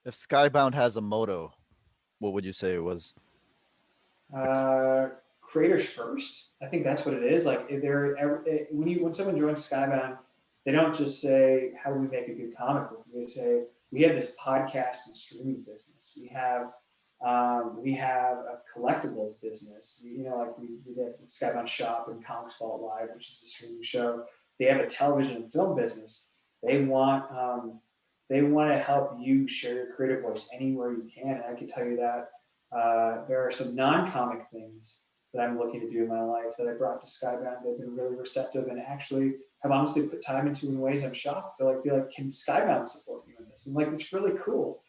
If Skybound has a motto, what would you say it was? Uh, Creators first. I think that's what it is. Like if they're when someone joins Skybound, they don't just say how do we make a good comic book. They say we have this podcast and streaming business. We have a collectibles business. We have Skybound Shop and Comics Vault Live, which is a streaming show. They have a television and film business. They want they want to help you share your creative voice anywhere you can. And I can tell you that there are some non-comic things that I'm looking to do in my life that I brought to Skybound. They've been really receptive and actually have honestly put time into in ways I'm shocked. They're like, can Skybound support you in this? And like, it's really cool.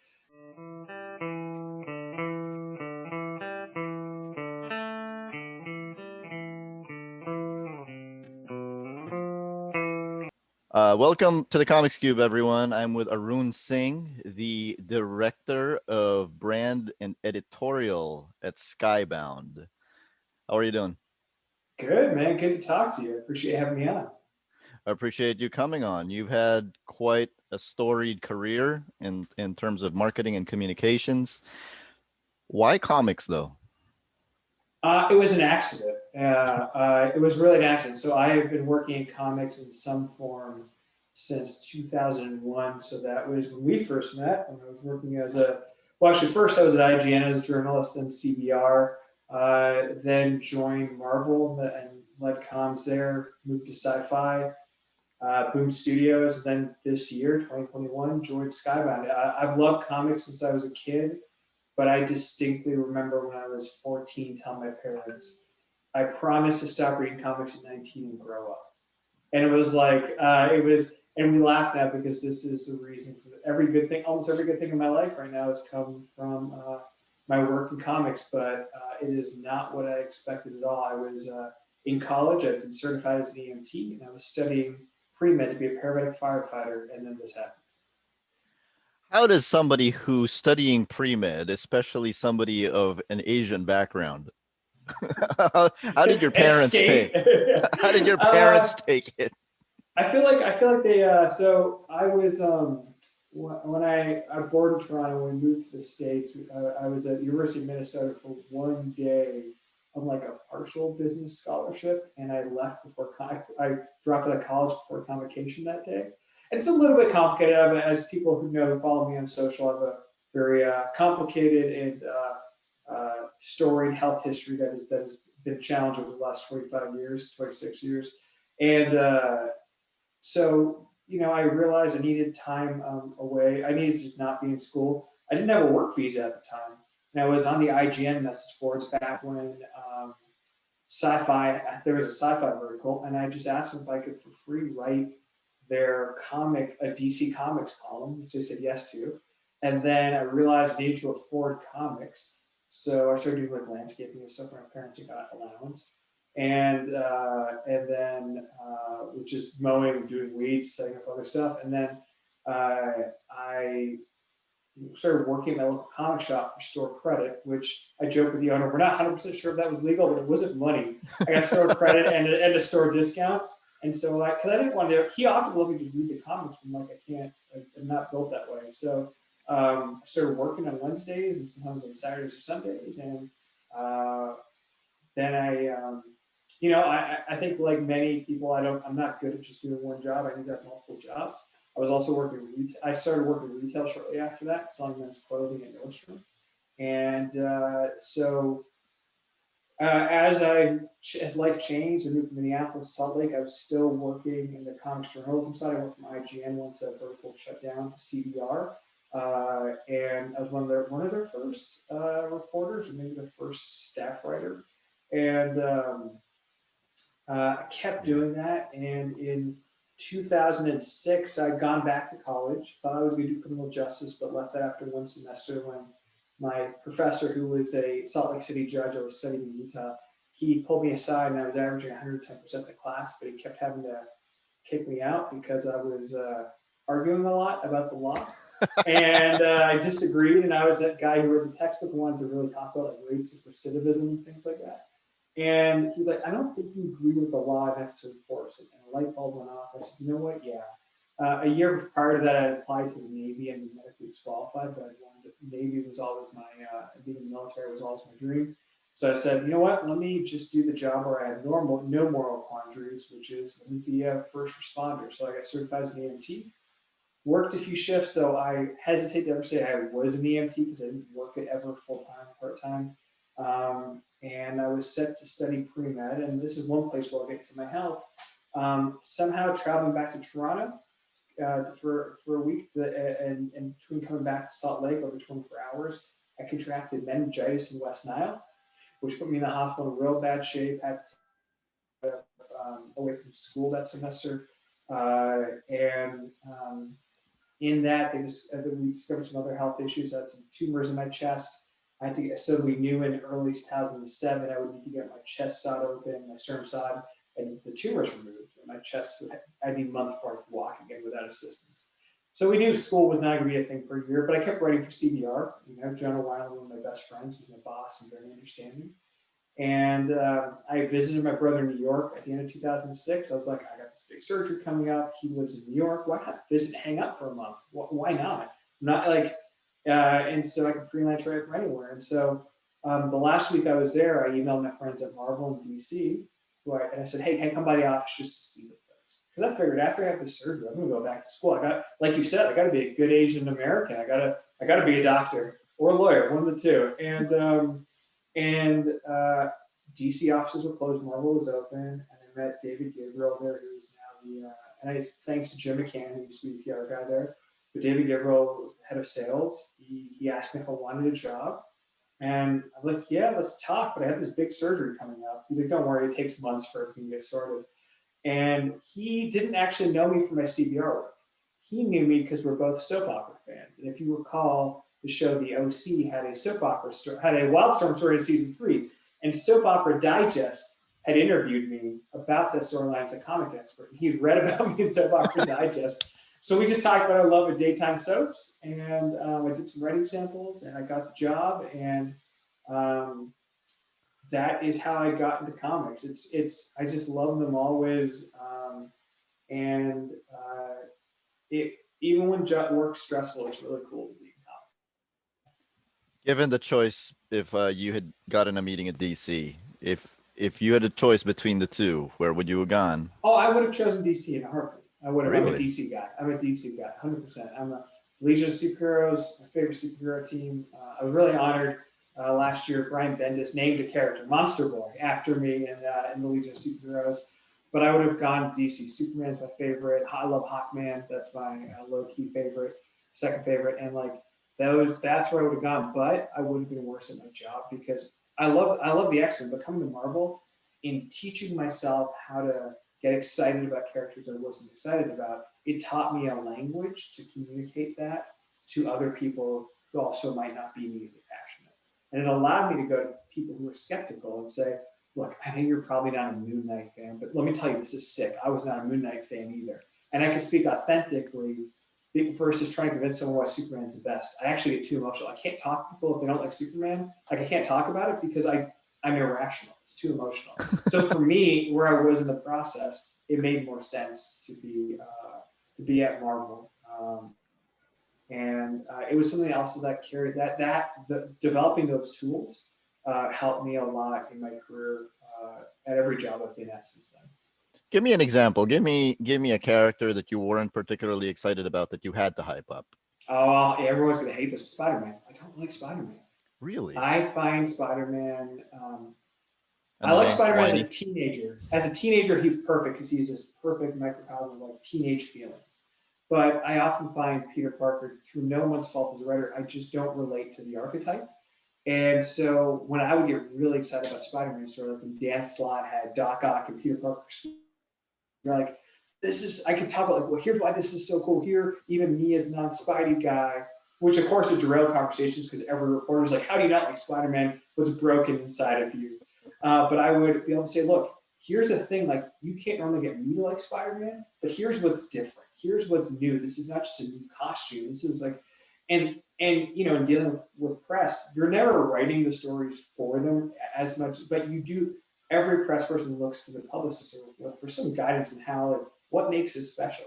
Welcome to the Comics Cube, everyone. I'm with Arun Singh, the director of brand and editorial at Skybound. How are you doing? Good, man. Good to talk to you. I appreciate you having me on. I appreciate you coming on. You've had quite a storied career in terms of marketing and communications. Why comics, though? It was an accident. It was really an accident. So I have been working in comics in some form since 2001. So that was when we first met. When I was working actually, first I was at IGN as a journalist and CBR. Then joined Marvel and led comms there. Moved to Sci-Fi, Boom Studios. And then this year, 2021, joined Skybound. I've loved comics since I was a kid. But I distinctly remember when I was 14 telling my parents, I promised to stop reading comics at 19 and grow up. And and we laughed at it because this is the reason for every good thing, almost every good thing in my life right now has come from my work in comics, but it is not what I expected at all. I was in college, I'd been certified as an EMT, and I was studying pre-med to be a paramedic firefighter, and then this happened. How does somebody who's studying pre-med, especially somebody of an Asian background, how did your parents Escape. take? How did your uh, parents take it? I feel like they. So I was when I boarded Toronto. When we moved to the States. I was at University of Minnesota for one day on like a partial business scholarship, and I left before I dropped out of college before convocation that day. And it's a little bit complicated, as people who know follow me on social have a very complicated and storied health history that has been challenged over the last 25 years, 26 years, and I realized I needed time away. I needed to just not be in school. I didn't have a work visa at the time, and I was on the IGN message boards back when sci-fi. There was a sci-fi vertical, and I just asked them if I could for free write their a DC Comics column, which they said yes to. And then I realized I needed to afford comics, so I started doing like landscaping and stuff for my parents who got allowance and then which is mowing, doing weeds, setting up other stuff, and then I started working at my local comic shop for store credit, which I joke with the owner, we're not 100% sure if that was legal, but it wasn't money. I got store credit and a store discount, and so because I didn't want to, he offered to let me just read the comics. I'm like, I can't, I'm not built that way. So I started working on Wednesdays and sometimes on Saturdays or Sundays, and uh, then I think like many people, I'm not good at just doing one job. I need to have multiple jobs. I was also working retail. I started working retail shortly after that, selling men's clothing at Nordstrom. And as life changed and moved from Minneapolis to Salt Lake, I was still working in the comics journalism side. I worked from IGN once that vertical shut down to CBR. And I was one of their first reporters, or maybe their first staff writer. And I kept doing that, and in 2006, I'd gone back to college. Thought I was going to do criminal justice, but left that after one semester when my professor, who was a Salt Lake City judge, I was studying in Utah, he pulled me aside, and I was averaging 110% in the class, but he kept having to kick me out because I was arguing a lot about the law. And I disagreed, and I was that guy who wrote the textbook and wanted to really talk about like rates of recidivism and things like that. And he's like, I don't think you agree with the law enough to enforce it. And a light bulb went off. I said, you know what? Yeah. A year prior to that, I applied to the Navy and was medically disqualified, but I wanted Navy was always my being in the military was always my dream. So I said, you know what? Let me just do the job where I have no moral quandaries, which is let me be a first responder. So I got certified as an EMT. Worked a few shifts, so I hesitate to ever say I was an EMT because I didn't work it ever full time, part time. And I was set to study pre med, and this is one place where I'll get to my health. Somehow traveling back to Toronto for a week, and between coming back to Salt Lake over 24 hours, I contracted meningitis in West Nile, which put me in the hospital in real bad shape. Had to take away from school that semester, and in that, we discovered some other health issues. I had some tumors in my chest. So we knew in early 2007 I would need to get my chest side open, my sternum side, and the tumors removed. And my chest, I'd need a month before I could walk again without assistance. So we knew school was not going to be a thing for a year, but I kept writing for CBR. John O'Reilly, one of my best friends, was my boss and very understanding. And I visited my brother in New York at the end of 2006. I was like, I got this big surgery coming up. He lives in New York. Why not visit, hang out for a month? Why not? Not like, and so I can freelance right from anywhere. And so the last week I was there, I emailed my friends at Marvel in DC, and I said, hey, can I come by the office just to see the place? Because I figured after I have this surgery, I'm going to go back to school. I got, like you said, I got to be a good Asian American. I got to be a doctor or a lawyer, one of the two. And DC offices were closed, Marvel was open, and I met David Gabriel there, who's now thanks to Jim McCann, who used to be the PR guy there, but David Gabriel, head of sales, he asked me if I wanted a job, and I'm like, yeah, let's talk, but I have this big surgery coming up. He's like, don't worry, it takes months for everything to get started. And he didn't actually know me from my CBR work. He knew me because we're both soap opera fans, and if you recall, the show The OC had a soap opera had a Wildstorm story in season 3, and Soap Opera Digest had interviewed me about the storyline as a comic expert. He'd read about me in Soap Opera Digest, so we just talked about our love of daytime soaps, and I did some writing samples, and I got the job, and that is how I got into comics. I just love them always, and even when work's stressful, it's really cool to be. Given the choice, if you had gotten a meeting at DC, if you had a choice between the two, where would you have gone? Oh, I would have chosen DC in a heartbeat. I would have. Really? I'm a DC guy. 100%. I'm a Legion of Superheroes, my favorite superhero team. I was really honored last year. Brian Bendis named a character, Monster Boy, after me in the Legion of Superheroes. But I would have gone DC. Superman's my favorite. I love Hawkman. That's my low-key favorite, second favorite, and like. That's where I would have gone, but I would have been worse at my job because I love the X-Men, but coming to Marvel, in teaching myself how to get excited about characters I wasn't excited about, it taught me a language to communicate that to other people who also might not be immediately passionate. And it allowed me to go to people who are skeptical and say, look, I know you're probably not a Moon Knight fan, but let me tell you, this is sick. I was not a Moon Knight fan either. And I can speak authentically versus trying to convince someone why Superman's the best. I actually get too emotional. I can't talk to people if they don't like Superman. Like I can't talk about it because I'm irrational. It's too emotional. So for me, where I was in the process, it made more sense to be at Marvel. And it was something else that carried developing those tools helped me a lot in my career at every job I've been at since then. Give me an example. Give me a character that you weren't particularly excited about that you had to hype up. Oh, everyone's gonna hate this with Spider-Man. I don't like Spider-Man. Really? I find Spider-Man. I like Spider-Man as a teenager. As a teenager, he's perfect because he's this perfect microcosm of like teenage feelings. But I often find Peter Parker, through no one's fault as a writer, I just don't relate to the archetype. And so when I would get really excited about Spider-Man story, like when Dan Slott had Doc Ock and Peter Parker, you're like, this is, I can talk about like, well, here's why this is so cool. Here, even me as a non-Spidey guy, which of course would derail conversations because every reporter's like, how do you not like Spider-Man? What's broken inside of you? But I would be able to say, look, here's the thing, like you can't normally get me to like Spider-Man, but here's what's different. Here's what's new. This is not just a new costume. This is like, and you know, in dealing with press, you're never writing the stories for them as much, but you do. Every press person looks to the publicist for some guidance in how, like, what makes this special.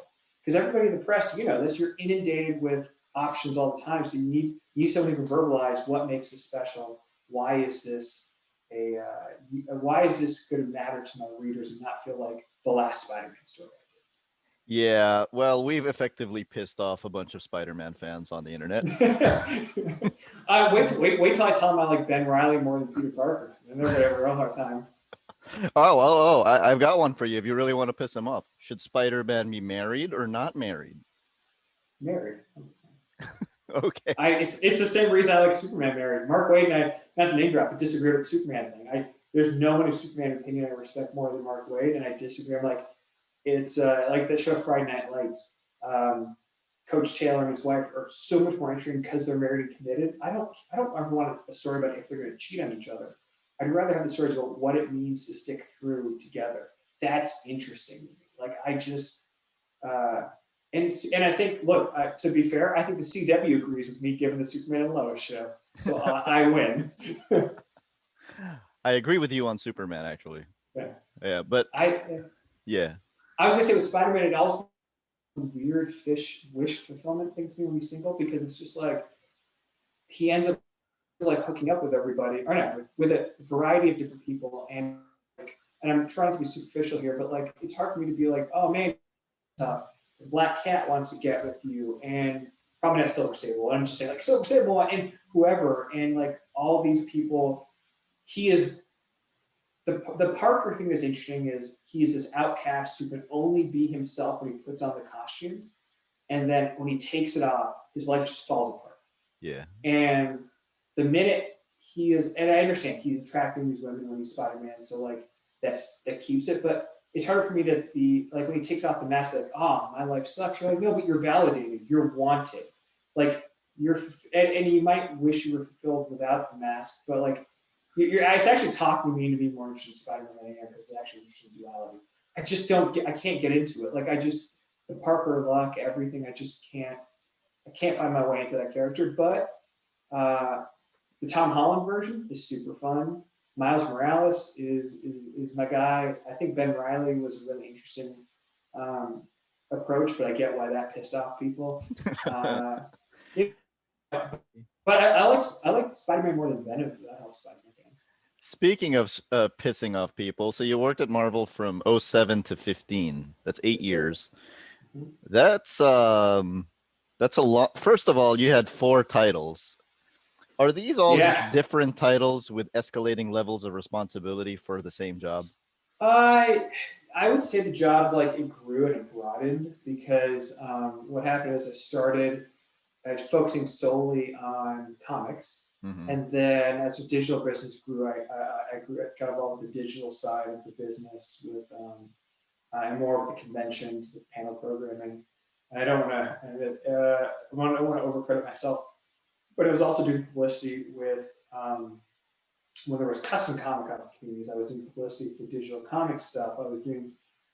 because everybody in the press, you know this, you're inundated with options all the time. So you need somebody who can verbalize what makes this special. Why is this why is this going to matter to my readers and not feel like the last Spider-Man story? Yeah, well, we've effectively pissed off a bunch of Spider-Man fans on the internet. Wait till I tell them I like Ben Riley more than Peter Parker, and they're going to have a real hard time. I've got one for you if you really want to piss him off. Should Spider-Man be married or not married? Married. Okay. It's the same reason I like Superman married. Mark Waid and I, not to name drop, but disagree with the Superman thing. There's no one who's Superman opinion I respect more than Mark Waid, and I disagree. I'm like, it's like the show Friday Night Lights. Coach Taylor and his wife are so much more interesting because they're married and committed. I don't ever want a story about if they're going to cheat on each other. I'd rather have the stories about what it means to stick through together. That's interesting to me. Like I just, and I think, look, to be fair, I think the CW agrees with me given the Superman and Lois show. So I win. I agree with you on Superman, actually. Yeah, but yeah. I was gonna say with Spider-Man, it also weird wish fulfillment thing to me when he's single, because it's just like he ends up like hooking up with everybody, or not, with a variety of different people, and I'm trying to be superficial here, but like it's hard for me to be like, oh man, tough. The Black Cat wants to get with you, and probably not Silver Sable. I'm just saying like Silver Sable and whoever, and like all these people. He is the Parker thing that's interesting is he is this outcast who can only be himself when he puts on the costume, and then when he takes it off, his life just falls apart. Yeah. And the minute he is, and I understand he's attracting these women when he's Spider-Man, so like that keeps it. But it's hard for me to be like when he takes off the mask, like, oh, my life sucks. You're like, no, but you're validated, you're wanted, like you're, and you might wish you were fulfilled without the mask, but like. It's actually talking to me to be more interested in Spider-Man than I am, because it's actually interesting duality. I can't get into it. Like the Parker luck, everything, I can't find my way into that character. But the Tom Holland version is super fun. Miles Morales is my guy. I think Ben Riley was a really interesting approach, but I get why that pissed off people. But I like Spider-Man more than Venom, because that helps Spider-Man fans. Speaking of pissing off people, so you worked at Marvel from 07 to 15. That's 8 years. Mm-hmm. That's a lot. First of all, you had 4 titles. Are these all just different titles with escalating levels of responsibility for the same job? I would say the job, like, it grew and it broadened, because what happened is I started focusing solely on comics. Mm-hmm. And then as the digital business grew, I got involved with the digital side of the business, with and more with the conventions, with panel programming. And I don't want to overcredit myself, but I was also doing publicity with when there was custom comic opportunities. I was doing publicity for digital comic stuff.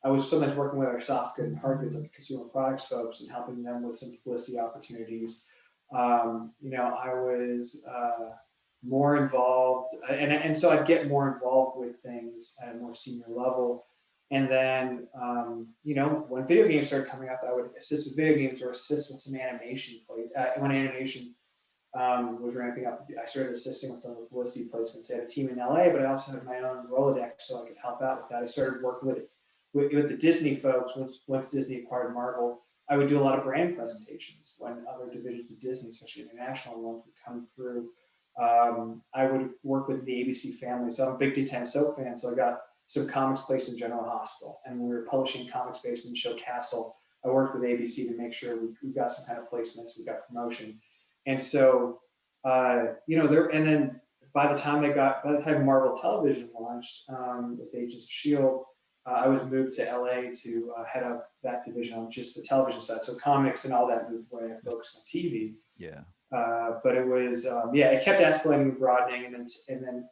I was sometimes working with our soft good and hard goods, like consumer products folks, and helping them with some publicity opportunities. I was more involved, and so I'd get more involved with things at a more senior level. And then, when video games started coming up, I would assist with video games or assist with some animation. When animation was ramping up, I started assisting with some of the publicity placements. I had a team in LA, but I also had my own Rolodex, so I could help out with that. I started working with the Disney folks. Once Disney acquired Marvel, I would do a lot of brand presentations when other divisions of Disney, especially international ones, would come through. I would work with the ABC family. So I'm a big D10 soap fan. So I got some comics placed in General Hospital, and when we were publishing comics based in the show Castle, I worked with ABC to make sure we got some kind of placements, we got promotion. And so, and then by the time Marvel Television launched with Agents of S.H.I.E.L.D., I was moved to LA to head up that division on just the television side. So comics and all that moved away. I focused on TV. Yeah. But it was, it kept escalating and broadening, and then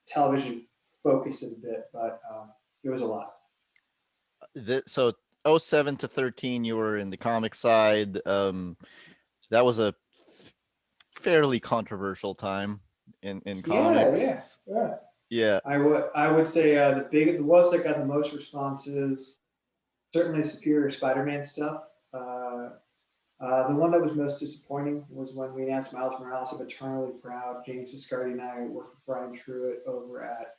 television focused it a bit, but it was a lot. So 07 to 13, you were in the comic side. That was a fairly controversial time in comics. Yeah. I would say the ones that got the most responses, certainly Superior Spider-Man stuff. The one that was most disappointing was when we announced Miles Morales. I'm eternally proud. James Viscardi and I worked with Brian Truitt over at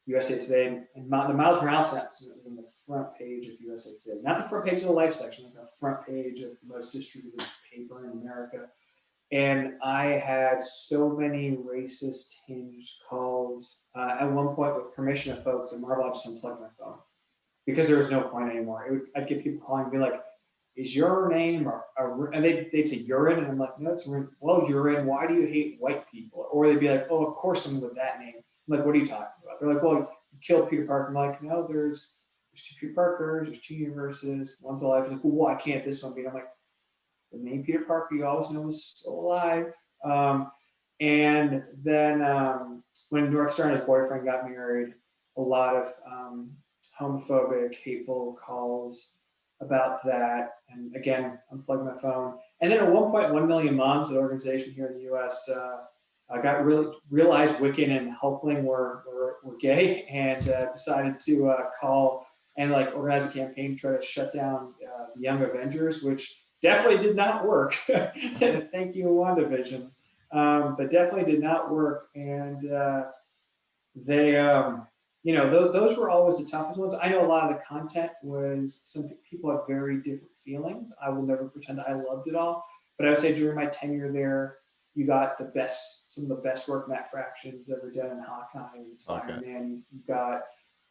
USA Today, and the Miles Morales announcement was on the front page of USA Today. Not the front page of the Life section, like the front page of the most distributed paper in America. And I had so many racist tinged calls at one point with permission of folks at Marvel. I just unplugged my phone because there was no point anymore. I'd get people calling and be like, is your name and they'd say urine, and I'm like, no, it's urine. Well, urine, why do you hate white people? Or they'd be like, oh, of course someone with that name. I'm like, what are you talking about? They're like, well, you killed Peter Parker. I'm like, no, there's two Peter Parkers, there's two universes, one's alive. He's like, well, why can't this one be? I'm like, the name Peter Parker you always know is still alive. And then when North Star and his boyfriend got married, a lot of homophobic, hateful calls about that. And again, unplugged my phone. And then at one point, 1 Million Moms, an organization here in the U.S., realized Wiccan and Hulkling were gay, and decided to call and like organize a campaign to try to shut down the Young Avengers, which definitely did not work. Thank you, WandaVision. But definitely did not work. And they, those were always the toughest ones. I know a lot of the content was, some people have very different feelings. I will never pretend I loved it all. But I would say during my tenure there, you got some of the best work Matt Fraction's ever done in Hawkeye and Spider-Man. You got,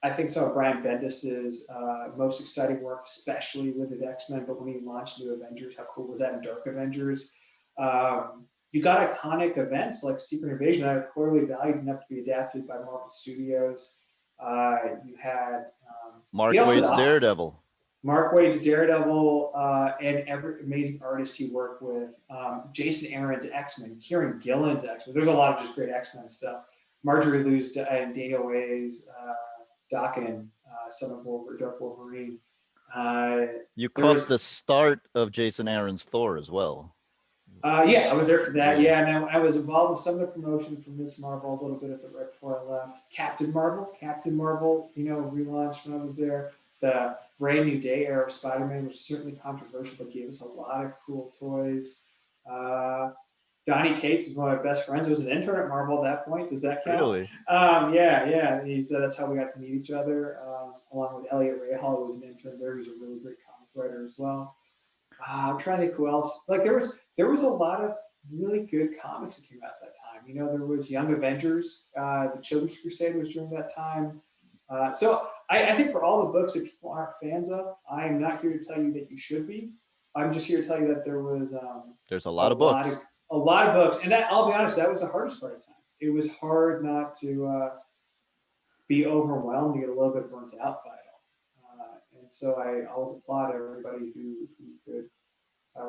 I think, some of Brian Bendis's most exciting work, especially with his X-Men, but when he launched New Avengers, how cool was that in Dark Avengers? You got iconic events like Secret Invasion that are clearly valued enough to be adapted by Marvel Studios. You had Mark Waid's Daredevil. Mark Waid's Daredevil, and every amazing artist he worked with. Jason Aaron's X-Men, Kieran Gillen's X-Men. There's a lot of just great X-Men stuff. Marjorie Liu's and Daniel Way's Daken, Son of Dark Wolverine. You caught the start of Jason Aaron's Thor as well. Yeah, I was there for that. Yeah, and I was involved in some of the promotion for Miss Marvel, a little bit of it right before I left. Captain Marvel, relaunched when I was there. The Brand New Day era of Spider-Man was certainly controversial, but gave us a lot of cool toys. Donnie Cates is one of my best friends. It was an intern at Marvel at that point. Does that count? Really? Yeah. That's how we got to meet each other, along with Elliot Rahal, who was an intern there. He's a really great comic writer as well. I'm trying to think who else. Like there was a lot of really good comics that came out at that time. There was Young Avengers. The Children's Crusade was during that time. So I think for all the books that people aren't fans of, I am not here to tell you that you should be. I'm just here to tell you that there was there's a lot of books. A lot of books, and that, I'll be honest, that was the hardest part at times. It was hard not to be overwhelmed and get a little bit burnt out by it all. And so I always applaud everybody who could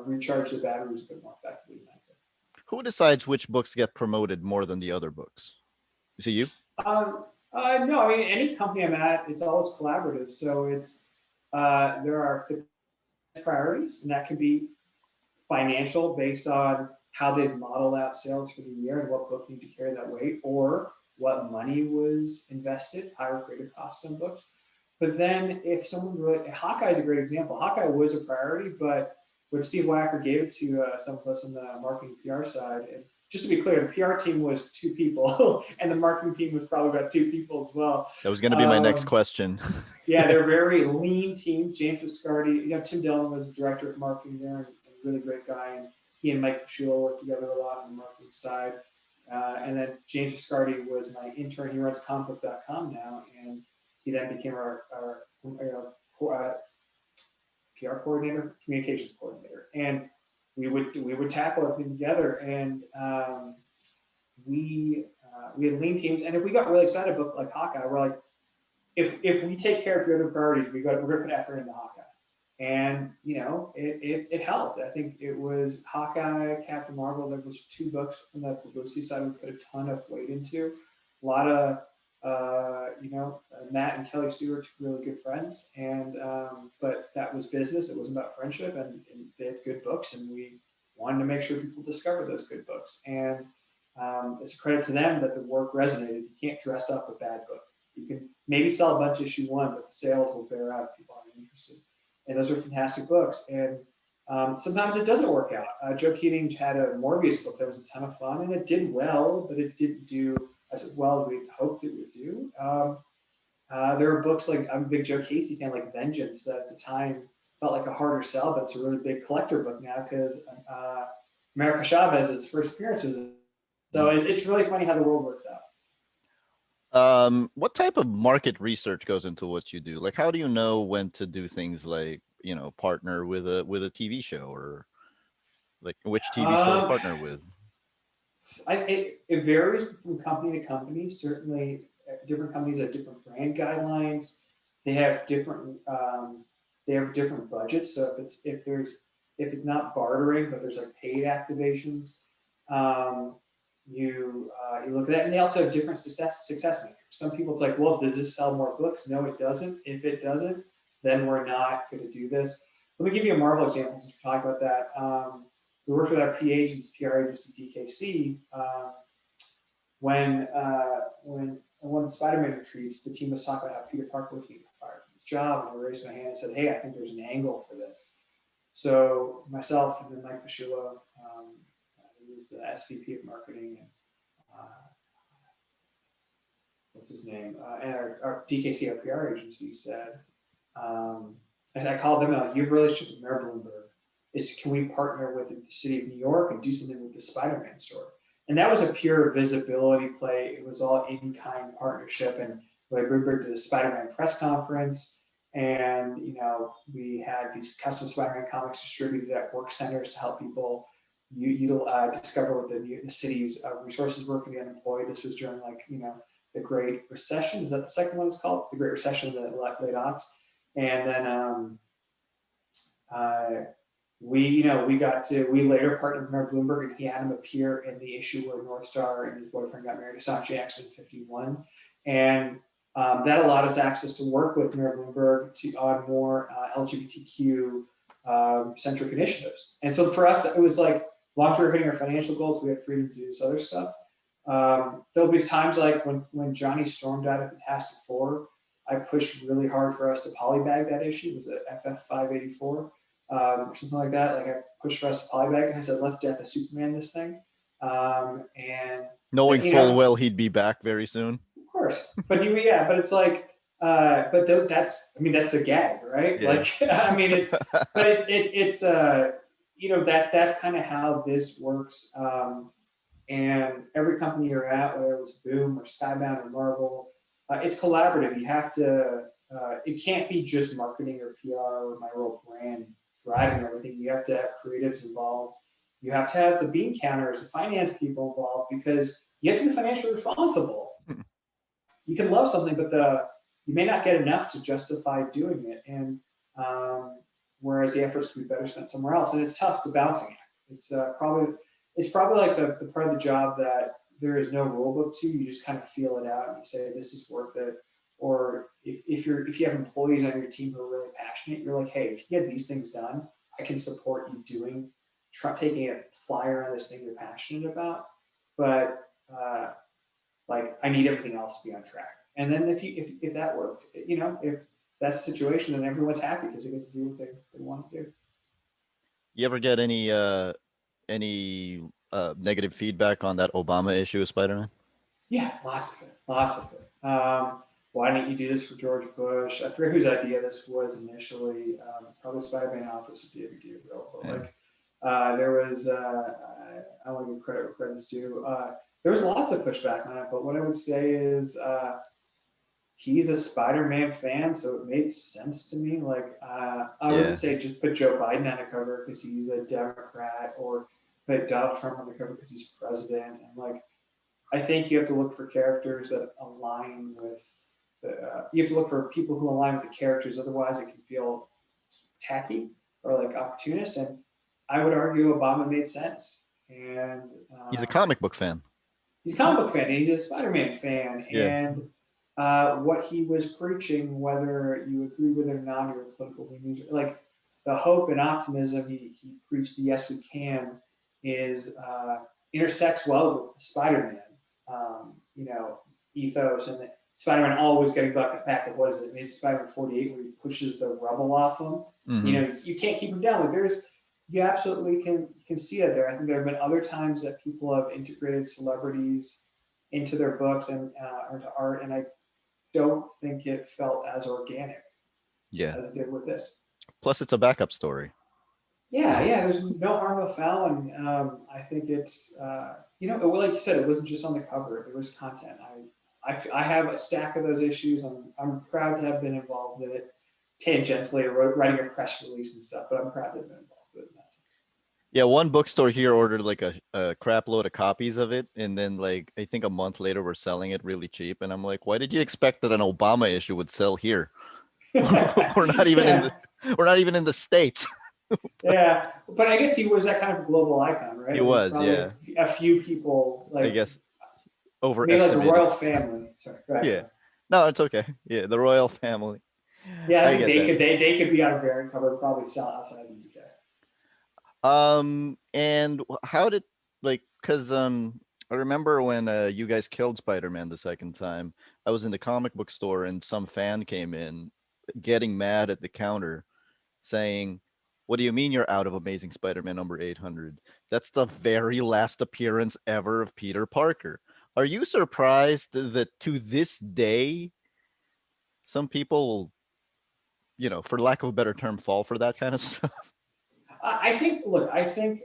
recharge the batteries a bit more effectively than I could. Who decides which books get promoted more than the other books? Is it you? No, I mean, any company I'm at, it's always collaborative. So it's there are priorities, and that can be financial based on how they've modeled out sales for the year and what book need to carry that weight, or what money was invested, higher creative costs on books. But then if someone really, Hawkeye is a great example. Hawkeye was a priority, but when Steve Wacker gave it to some of us on the marketing PR side, and just to be clear, the PR team was 2 people, and the marketing team was probably about 2 people as well. That was going to be my next question. Yeah, they're very lean teams. James Viscardi, Tim Dillon was the director of marketing there, and a really great guy. And he and Mike Pachula worked together a lot on the marketing side. And then James Viscardi was my intern. He runs comicbook.com now, and he then became our PR coordinator, communications coordinator, and we would tackle everything together. And we had lean teams, and if we got really excited about a book like Hawkeye, we're like, if we take care of your other priorities, we're going to put effort into Hawkeye. And it helped. I think it was Hawkeye, Captain Marvel. There was 2 books from the publicity side we put a ton of weight into. A lot of Matt and Kelly Stewart, 2 really good friends, and but that was business. It wasn't about friendship, and they had good books, and we wanted to make sure people discover those good books. And it's a credit to them that the work resonated. You can't dress up a bad book. You can maybe sell a bunch issue 1, but the sales will bear out if people aren't interested. And those are fantastic books. And Sometimes it doesn't work out. Joe Keating had a Morbius book that was a ton of fun, and it did well, but it didn't do as well as we hoped it would do. There are books like, I'm a big Joe Casey fan, like Vengeance, that at the time felt like a harder sell, but it's a really big collector book now because America Chavez's first appearance was. So it's really funny how the world works out. What type of market research goes into what you do? Like, how do you know when to do things like, partner with a TV show, or like which TV show to Um, partner with? it varies from company to company. Certainly, different companies have different brand guidelines. They have different budgets. So if it's not bartering, but there's like paid activations, um, you look at that, and they also have different success metrics. Some people, it's like, well, does this sell more books? No, it doesn't. If it doesn't, then we're not going to do this. Let me give you a Marvel example since we're talking about that. We worked with our PR agency DKC. When one of the Spider-Man retreats, the team was talking about how Peter Parker was getting fired from his job, and I raised my hand and said, "Hey, I think there's an angle for this." So myself and then Mike Pashula, who was the SVP of marketing, and what's his name, and our DKC, our PR agency, said, and I called them out, you have a relationship with Mayor Bloomberg. Can we partner with the city of New York and do something with the Spider-Man store? And that was a pure visibility play. It was all in-kind partnership. And Bloomberg did a Spider-Man press conference, and we had these custom Spider-Man comics distributed at work centers to help people discover what the city's resources were for the unemployed. This was during the Great Recession. Is that the second one it's called? The Great Recession, the late aughts. And then we later partnered with Mayor Bloomberg, and he had him appear in the issue where North Star and his boyfriend got married to Sanjay X-Men 51. And that allowed us access to work with Mayor Bloomberg on more LGBTQ centric initiatives. And so for us, it was like, long as we were hitting our financial goals, we had freedom to do this other stuff. There'll be times like when Johnny Storm died at Fantastic Four, I pushed really hard for us to polybag that issue. It was a FF 584 or something like that. Like I pushed for us to polybag, and I said, let's Death of Superman this thing. And knowing full well he'd be back very soon. Of course, but but it's like, that's the gag, right? Yeah. Like, that's kind of how this works. And every company you're at, whether it was Boom or Skybound or Marvel, it's collaborative. You have to, it can't be just marketing or PR or my real brand driving everything. You have to have creatives involved. You have to have the bean counters, the finance people involved, because you have to be financially responsible. You can love something, but you may not get enough to justify doing it. And whereas the efforts could be better spent somewhere else. And it's tough to balancing act. It's probably like the part of the job that there is no rule book to. You just kind of feel it out and you say, this is worth it. Or if you have employees on your team who are really passionate, you're like, hey, if you get these things done, I can support you taking a flyer on this thing you're passionate about. But I need everything else to be on track. And then if that worked, if that's the situation, then everyone's happy because they get to do what they want to do. You ever get any negative feedback on that Obama issue of Spider-Man? Yeah, lots of it. Why didn't you do this for George Bush? I forget whose idea this was initially. Probably Spider-Man office of David Gabriel. But there was, I want to give credit where credit's due. There was lots of pushback on it, but what I would say is he's a Spider-Man fan, so it made sense to me. I wouldn't say just put Joe Biden on the cover because he's a Democrat, or put Donald Trump on the cover because he's president. And I think you have to look for characters that align with you have to look for people who align with the characters. Otherwise, it can feel tacky or opportunist. And I would argue Obama made sense. And he's a comic book fan. He's a comic book fan, and he's a Spider-Man fan. Yeah. And what he was preaching, whether you agree with it or not, your political leanings, the hope and optimism he preached, the yes we can, is intersects well with Spider-Man, ethos, and Spider-Man always getting back at what is it? It's Spider-Man 48 where he pushes the rubble off him. Mm-hmm. You can't keep him down. There's you absolutely can see it there. I think there have been other times that people have integrated celebrities into their books and or into art, and I don't think it felt as organic Yeah. as it did with this. Plus, it's a backup story. Yeah, yeah. There's no harm, no foul, and I think it's like you said, it wasn't just on the cover. There was content. I have a stack of those issues. I'm proud to have been involved in it tangentially, writing a press release and stuff. But I'm proud to have been involved with it in that sense. Yeah, one bookstore here ordered like a crap load of copies of it, and then like I think a month later we're selling it really cheap. And I'm like, why did you expect that an Obama issue would sell here? we're not even in Yeah, the we're not even in the States. yeah. But I guess he was that kind of global icon, He right? Like, there's was, probably yeah. a few people, I like guess maybe like the overestimated. royal family. Sorry, go ahead. Go Yeah. ahead. No, it's okay. Yeah, the royal family. Yeah, I I think get that. they could be on a variant cover, probably sell outside the UK. And how did like because I remember when you guys killed Spider-Man the second time, I was in the comic book store and some fan came in getting mad at the counter saying, "What do you mean you're out of Amazing Spider-Man number 800? That's the very last appearance ever of Peter Parker." Are you surprised that to this day some people, for lack of a better term, fall for that kind of stuff? I think, look, I think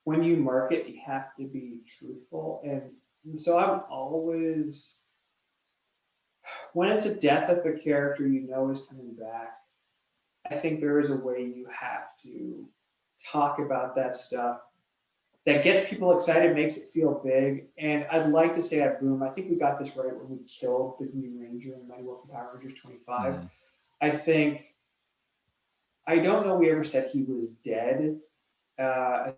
when you market, you have to be truthful. And so I'm always, when it's a death of a character you know is coming back, I think there is a way you have to talk about that stuff that gets people excited, makes it feel big. And I'd like to say at Boom, I think we got this right when we killed the Green Ranger in Mighty Morphin Power Rangers 25. Mm. I think, I don't know we ever said he was dead. Uh,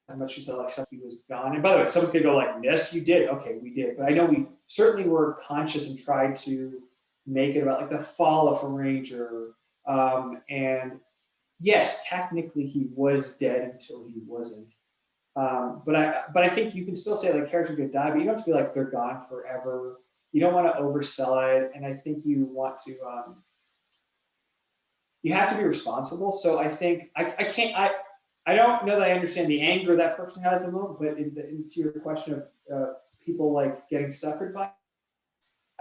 as much as like something was gone. And by the way, someone's gonna go like, "Yes, you did." Okay, we did, but I know we certainly were conscious and tried to make it about like the fall of a ranger. And yes, technically he was dead until he wasn't. But I think you can still say like characters could die, but you don't have to be like they're gone forever. You don't want to oversell it, and I think you want to. You have to be responsible. So I think I can't I don't know that I understand the anger that person has at the moment, but to your question of people like getting suckered by,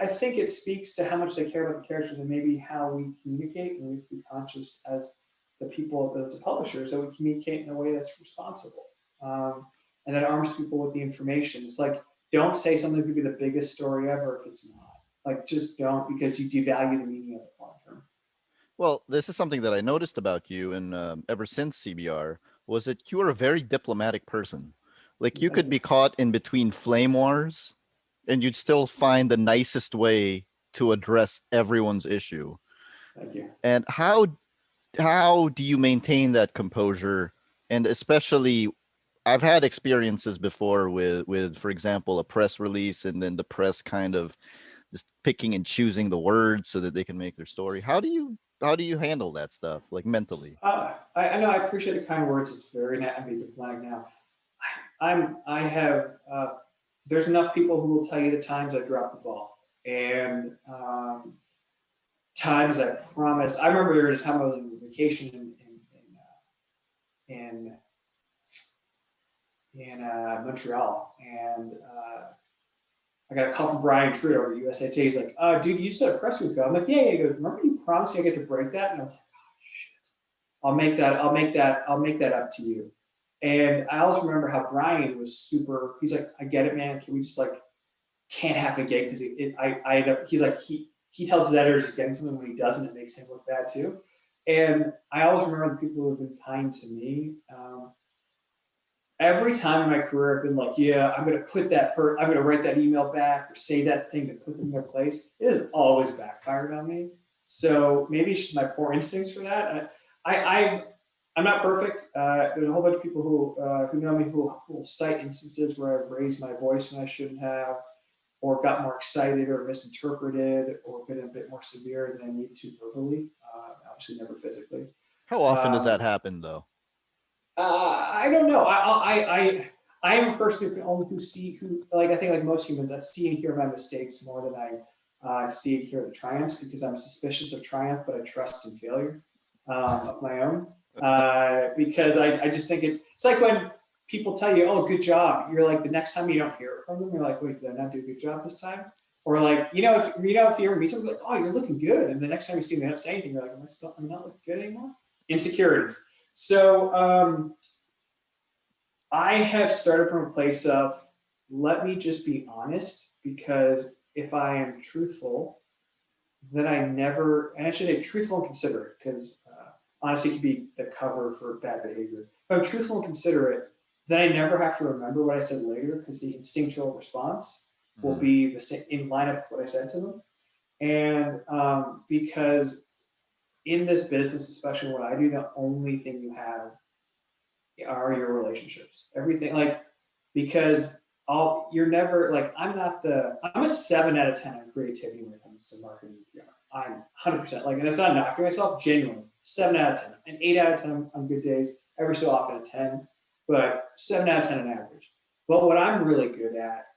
I think it speaks to how much they care about the characters and maybe how we communicate, and we have to be conscious as the people, as the publishers, that we communicate in a way that's responsible, and that arms people with the information. It's like, don't say something's going to be the biggest story ever if it's not. Like, just don't, because you devalue the meaning of it long term. Well, this is something that I noticed about you, and ever since CBR, was that you are a very diplomatic person. Like you Thank could you. be caught in between flame wars, and you'd still find the nicest way to address everyone's issue. Thank you. And how do you maintain that composure? And especially, I've had experiences before with for example, a press release, and then the press kind of just picking and choosing the words so that they can make their story. How do you handle that stuff like mentally? I know, I appreciate the kind words. It's very nice. I'm being diplomatic now. I have there's enough people who will tell you the times I dropped the ball, and times I promised. I remember there was a time I was on vacation in Montreal, and I got a call from Brian Trudeau over at USA Today. He's like, "Dude, you said a press release ago." I'm like, "Yeah, yeah." He goes, "Remember you promised me I get to break that?" And I was like, "Oh shit, I'll make that up to you." And I always remember how Brian was super. He's like, "I get it, man. Can we just like can't happen again?" Because he's like he tells his editors he's getting something when he doesn't, it makes him look bad too. And I always remember the people who have been kind to me. Every time in my career, I've been like, "Yeah, I'm going to I'm going to write that email back or say that thing to put them in their place." It has always backfired on me. So maybe it's just my poor instincts for that. I'm not perfect. There's a whole bunch of people who know me who will cite instances where I've raised my voice when I shouldn't have, or got more excited or misinterpreted, or been a bit more severe than I need to verbally. Obviously, never physically. How often does that Um, happen though? I don't know. I am a person who can only who like I think like most humans, I see and hear my mistakes more than I see and hear the triumphs, because I'm suspicious of triumph, but I trust in failure of my own. Because I just think it's like when people tell you, oh, good job. You're like, the next time you don't hear it from them, you're like, wait, did I not do a good job this time? Or like, if you ever meet someone, like, oh, you're looking good. And the next time you see them, they don't say anything. You're like, am I not looking good anymore? Insecurities. So I have started from a place of, let me just be honest, because if I am truthful, then and I should say truthful and considerate, because honesty can be the cover for bad behavior. If I'm truthful and considerate, then I never have to remember what I said later, because the instinctual response will be the same in line of what I said to them. And because in this business, especially what I do, the only thing you have are your relationships. Everything, like, because you're never like, I'm a 7 out of 10 on creativity when it comes to marketing and PR. I'm 100%, like, and it's not knocking myself, genuinely 7 out of 10, and 8 out of 10 on good days, every so often a 10, but 7 out of 10 on average. But what I'm really good at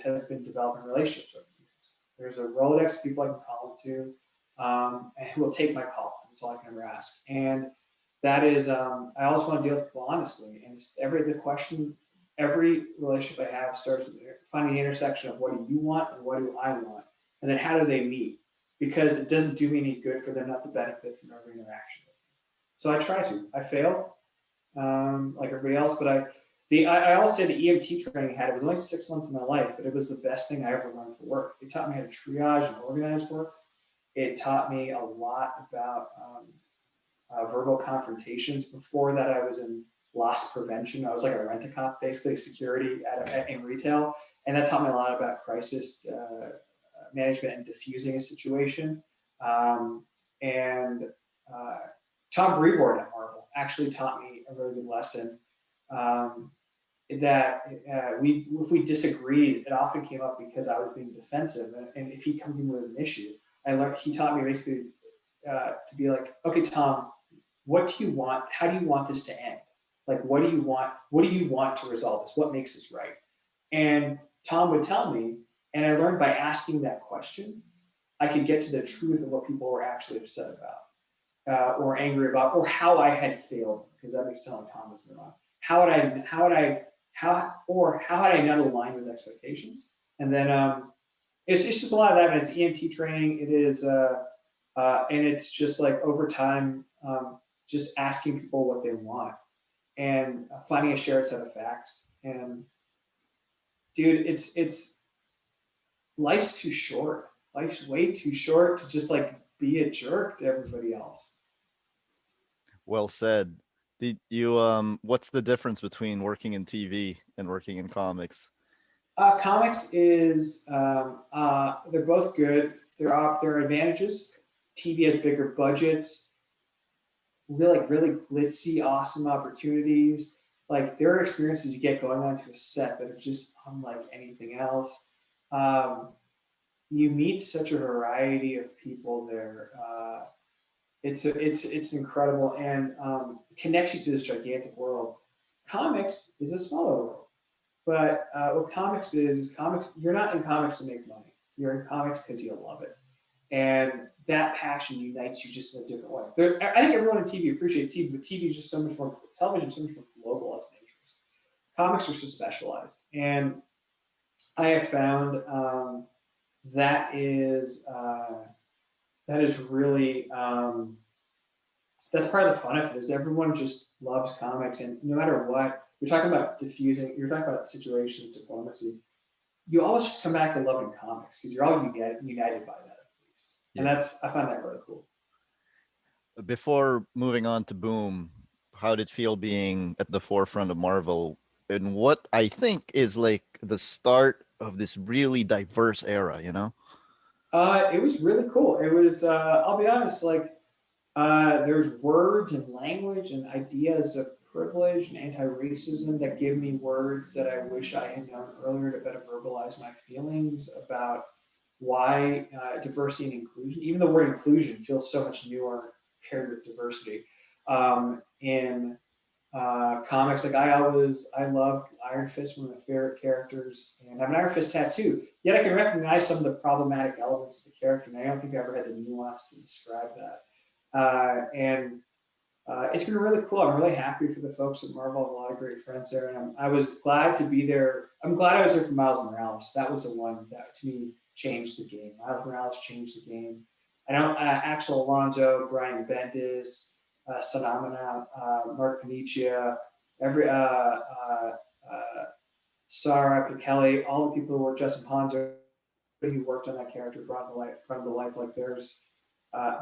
has been developing relationships over the years. There's a Rolodex of people I can call to, and who will take my call. That's all I can ever ask. And that is, I always want to deal with people honestly. And every relationship I have starts with finding the intersection of what do you want and what do I want, and then how do they meet? Because it doesn't do me any good for them not to benefit from every interaction. So I try to. I fail, like everybody else, but I always say the EMT training I had, it was only 6 months of my life, but it was the best thing I ever learned for work. It taught me how to triage and organize work. It taught me a lot about verbal confrontations. Before that, I was in loss prevention. I was like a rent-a-cop, basically security in retail, and that taught me a lot about crisis management and diffusing a situation. And Tom Brevoort at Marvel actually taught me a really good lesson. That if we disagreed, it often came up because I was being defensive, and if he comes in with an issue, he taught me basically to be like, okay, Tom, what do you want? How do you want this to end? Like, what do you want? What do you want to resolve this? What makes this right? And Tom would tell me, and I learned by asking that question, I could get to the truth of what people were actually upset about, or angry about, or how I had failed, because that makes it sound like Tom was wrong. How had I not aligned with expectations? And then it's just a lot of that. And it's EMT training. It is, and it's just like over time, just asking people what they want and finding a shared set of facts. And dude, it's life's too short. Life's way too short to just like be a jerk to everybody else. Well said. Did you what's the difference between working in TV and working in comics? Comics is they're both good. There are advantages. TV has bigger budgets, really glitzy, awesome opportunities. Like, there are experiences you get going onto a set that are just unlike anything else. You meet such a variety of people there. It's incredible, and connects you to this gigantic world. Comics is a smaller world, but what comics is comics. You're not in comics to make money. You're in comics because you love it, and that passion unites you just in a different way. I think everyone in TV appreciates TV, but TV is just so much more, television so much more global as an interest. Comics are so specialized, and I have found that is really that's part of the fun of it. Is everyone just loves comics, and no matter what you're talking about diffusing, you're talking about situations, diplomacy. You always just come back to loving comics because you're all united by that. And I find that really cool. Before moving on to Boom, how did it feel being at the forefront of Marvel in what I think is like the start of this really diverse era, you know? It was really cool. It was, I'll be honest, like, there's words and language and ideas of privilege and anti-racism that give me words that I wish I had known earlier to better verbalize my feelings about why diversity and inclusion, even the word inclusion feels so much newer paired with diversity. In comics, like I loved Iron Fist, one of my favorite characters, and I have an Iron Fist tattoo. Yet I can recognize some of the problematic elements of the character, and I don't think I ever had the nuance to describe that. And it's been really cool. I'm really happy for the folks at Marvel. I have a lot of great friends there, and I was glad to be there. I'm glad I was there for Miles Morales. That was the one that to me changed the game. Miles Morales changed the game. I know Axel Alonso, Brian Bendis, Sanamana, Mark Paniccia, every Sarah Kelly, all the people who worked, Justin Ponzo, who worked on that character, brought to life like there's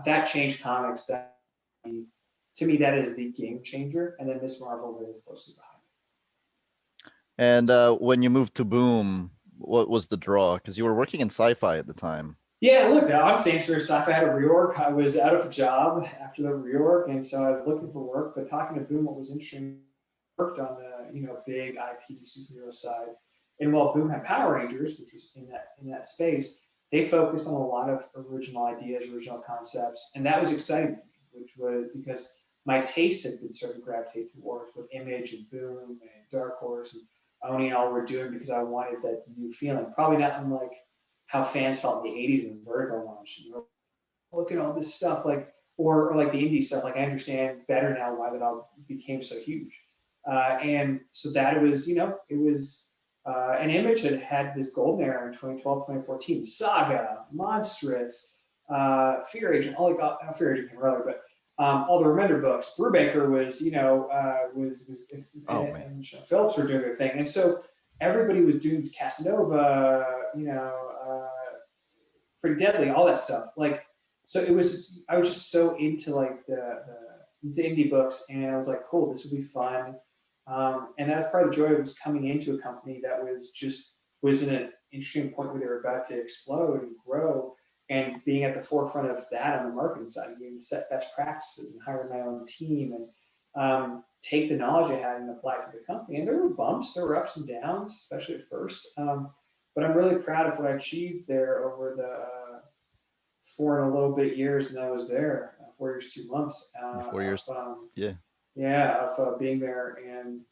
that changed comics. That to me, that is the game changer. And then Miss Marvel very closely behind And when you moved to Boom, what was the draw? Because you were working in sci-fi at the time. Yeah, look, I'm same sort of stuff. I had a reorg. I was out of a job after the reorg, and so I was looking for work. But talking to Boom, what was interesting, worked on the big IP superhero side. And while Boom had Power Rangers, which was in that space, they focused on a lot of original ideas, original concepts, and that was exciting to me, which was because my tastes had been sort of gravitated towards what Image and Boom and Dark Horse and Oni and all were doing because I wanted that new feeling. Probably not unlike how fans felt in the '80s when Vertigo launched. Look at all this stuff, like or like the indie stuff. Like I understand better now why that all became so huge. And so that it was, it was an Image that had this golden era in 2012, 2014. Saga, Monstrous, Fear Agent, all like Fear Agent came earlier, but all the Remender books. Brubaker was, and Phillips were doing their thing, and so everybody was doing this Casanova, Pretty Deadly, all that stuff. Like, so it was just, I was just so into like the indie books, and I was like, cool, this will be fun. And that's part of the joy of was coming into a company that was in an interesting point where they were about to explode and grow, and being at the forefront of that on the marketing side, being set best practices and hire my own team and take the knowledge I had and apply it to the company. And there were bumps, there were ups and downs, especially at first. But I'm really proud of what I achieved there over the 4 and a little bit years that I was there, 4 years, 2 months. 4 years. Yeah. Yeah, of being there, and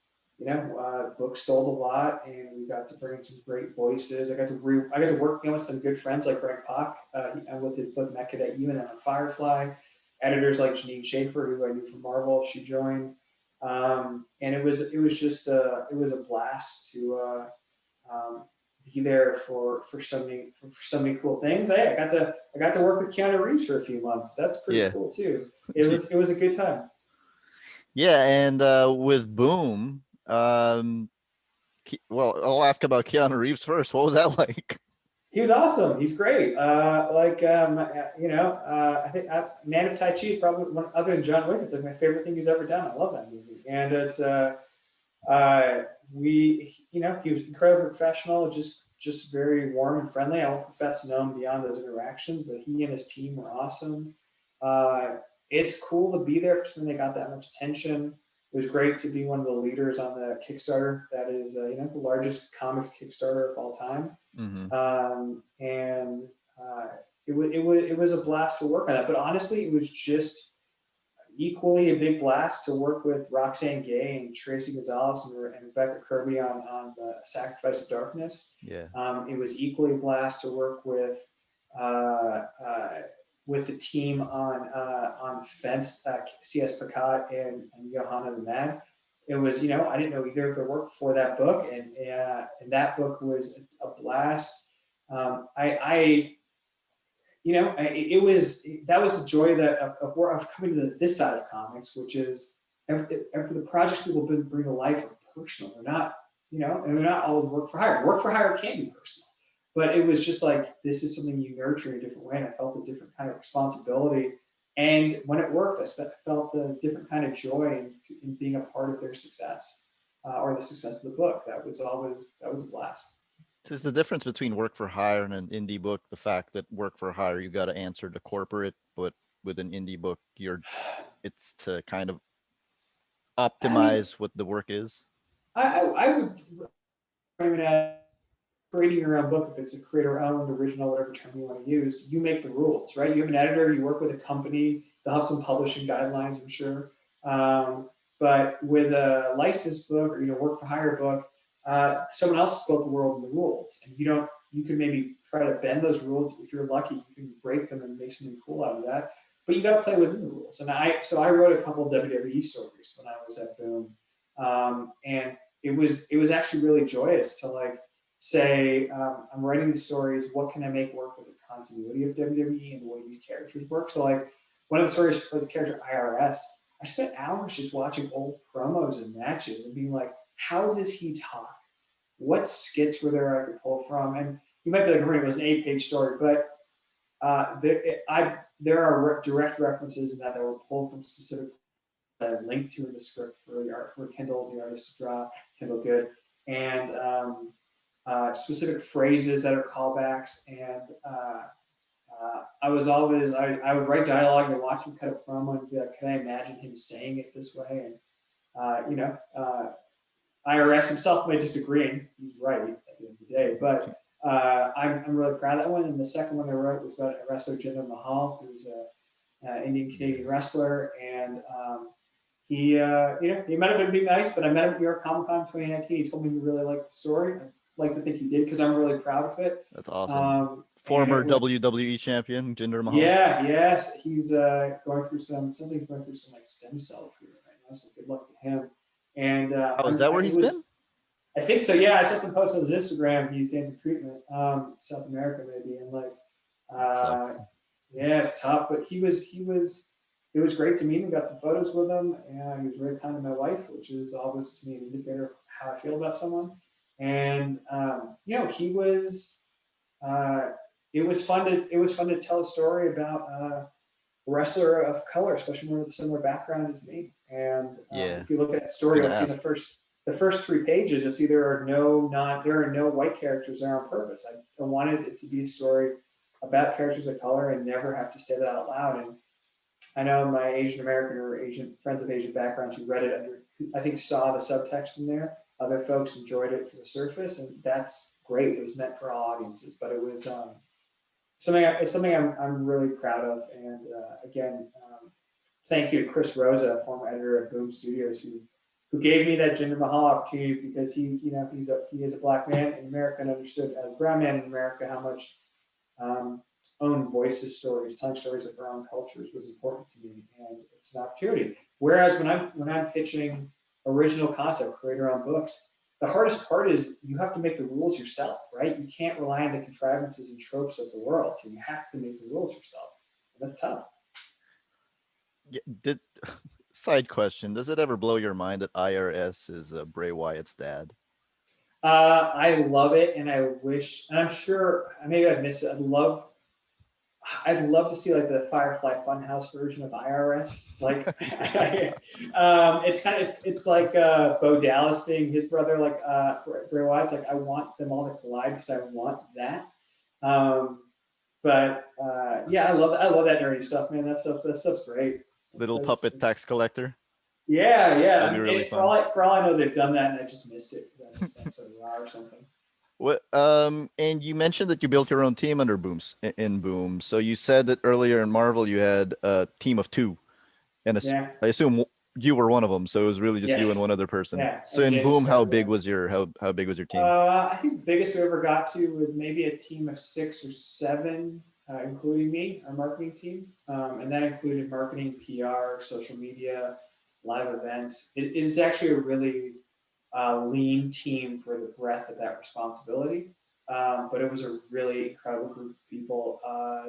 books sold a lot, and we got to bring in some great voices. I got to work with some good friends like Greg Pak with his book Met Cadet U and then on Firefly. Editors like Janine Schaefer, who I knew from Marvel, she joined, and it was just it was a blast to be there for so many cool things. Hey, I got to work with Keanu Reeves for a few months. That's pretty cool too. It was a good time. Yeah, and with Boom, well, I'll ask about Keanu Reeves first. What was that like? He was awesome. He's great. I think Man of Tai Chi is probably one other than John Wick. It's like my favorite thing he's ever done. I love that movie, and it's he was incredibly professional, just very warm and friendly. I won't profess to know him beyond those interactions, but he and his team were awesome. It's cool to be there when they got that much attention. It was great to be one of the leaders on the Kickstarter. That is, the largest comic Kickstarter of all time. Mm-hmm. It was a blast to work on that. But honestly, it was just equally a big blast to work with Roxanne Gay and Tracy Gonzalez and Rebecca Kirby on the Sacrifice of Darkness. Yeah. It was equally a blast to work with the team on Fence, C.S. Pacat and Johanna the Mad. It was, I didn't know either of their work for that book, and that book was a blast. That was the joy of coming to this side of comics, which is after the projects people bring to life are personal. They're not, and they're not always work for hire. Work for hire can be personal. But it was just like, this is something you nurture in a different way. And I felt a different kind of responsibility. And when it worked, I felt a different kind of joy in being a part of their success or the success of the book. That was a blast. Is the difference between work for hire and an indie book the fact that work for hire, you got to answer to corporate, but with an indie book, it's to kind of optimize what the work is? I would frame it as creating your own book. If it's a creator-owned, original, whatever term you want to use, you make the rules, right? You have an editor, you work with a company, they'll have some publishing guidelines, I'm sure. But with a licensed book or work for hire book, someone else has built the world and the rules, and you can maybe try to bend those rules. If you're lucky, you can break them and make something cool out of that. but you got to play within the rules. And I wrote a couple of WWE stories when I was at Boom, and it was actually really joyous to like say, I'm writing these stories. What can I make work with the continuity of WWE and the way these characters work? So like one of the stories for this character IRS, I spent hours just watching old promos and matches and being like, how does he talk? What skits were there I could pull from? And you might be like, it was an 8-page story, but there are direct references in that were pulled from specific that I linked to in the script for the art for Kendall, the artist to draw, Kendall Good, and specific phrases that are callbacks. And I would write dialogue and watch him cut a promo and be like, can I imagine him saying it this way? And IRS himself may disagree, and he's right at the end of the day. But I'm really proud of that one. And the second one I wrote was about wrestler Jinder Mahal, who's an Indian Canadian wrestler, and he might have been nice, but I met him at New York Comic Con 2019. He told me he really liked the story. I'd like to think he did because I'm really proud of it. That's awesome. Former WWE champion Jinder Mahal. Yeah, yes, he's going through some. Sounds like he's going through some like stem cell treatment right now. So good luck to him. And is that where he's been? I think so. Yeah, I saw some posts on his Instagram. He's getting some treatment, South America maybe, and like, yeah, it's tough. But he was. It was great to meet him. Got some photos with him, and he was very kind to my wife, which is always to me an indicator of how I feel about someone. And he was. It was fun to tell a story about a wrestler of color, especially one with a similar background as me. And if you look at that story, you'll see the first 3 pages. You'll see there are no white characters there on purpose. I wanted it to be a story about characters of color and never have to say that out loud. And I know my Asian American or Asian friends of Asian backgrounds who read it I think saw the subtext in there. Other folks enjoyed it for the surface, and that's great. It was meant for all audiences, but it was something I'm really proud of. And again, thank you to Chris Rosa, former editor at Boom Studios, who gave me that Jinder Mahal opportunity because he is a black man in America and understood as a brown man in America how much own voices stories, telling stories of our own cultures was important to me, and it's an opportunity. Whereas when I'm pitching original concept, create our own books, the hardest part is you have to make the rules yourself, right? You can't rely on the contrivances and tropes of the world, so you have to make the rules yourself. And that's tough. Side question: does it ever blow your mind that IRS is Bray Wyatt's dad? I love it, and I wish, and I'm sure maybe I've missed it. I'd love to see like the Firefly Funhouse version of IRS. Like, it's like Bo Dallas being his brother, like Bray Wyatt's. Like, I want them all to collide because I want that. But I love that nerdy stuff, man. That stuff's great. Little puppet tax collector. Yeah. That'd be really fun. For all I know, they've done that, and I just missed it because I missed episode raw or something. What? And you mentioned that you built your own team under in Boom. So you said that earlier in Marvel you had a team of 2, and I assume you were one of them. So it was really just you and one other person. Yeah. So in Boom, how big was your team? I think the biggest we ever got to was maybe a team of 6 or 7, including me, our marketing team, and that included marketing, PR, social media, live events. It is actually a really lean team for the breadth of that responsibility. But it was a really incredible group of people.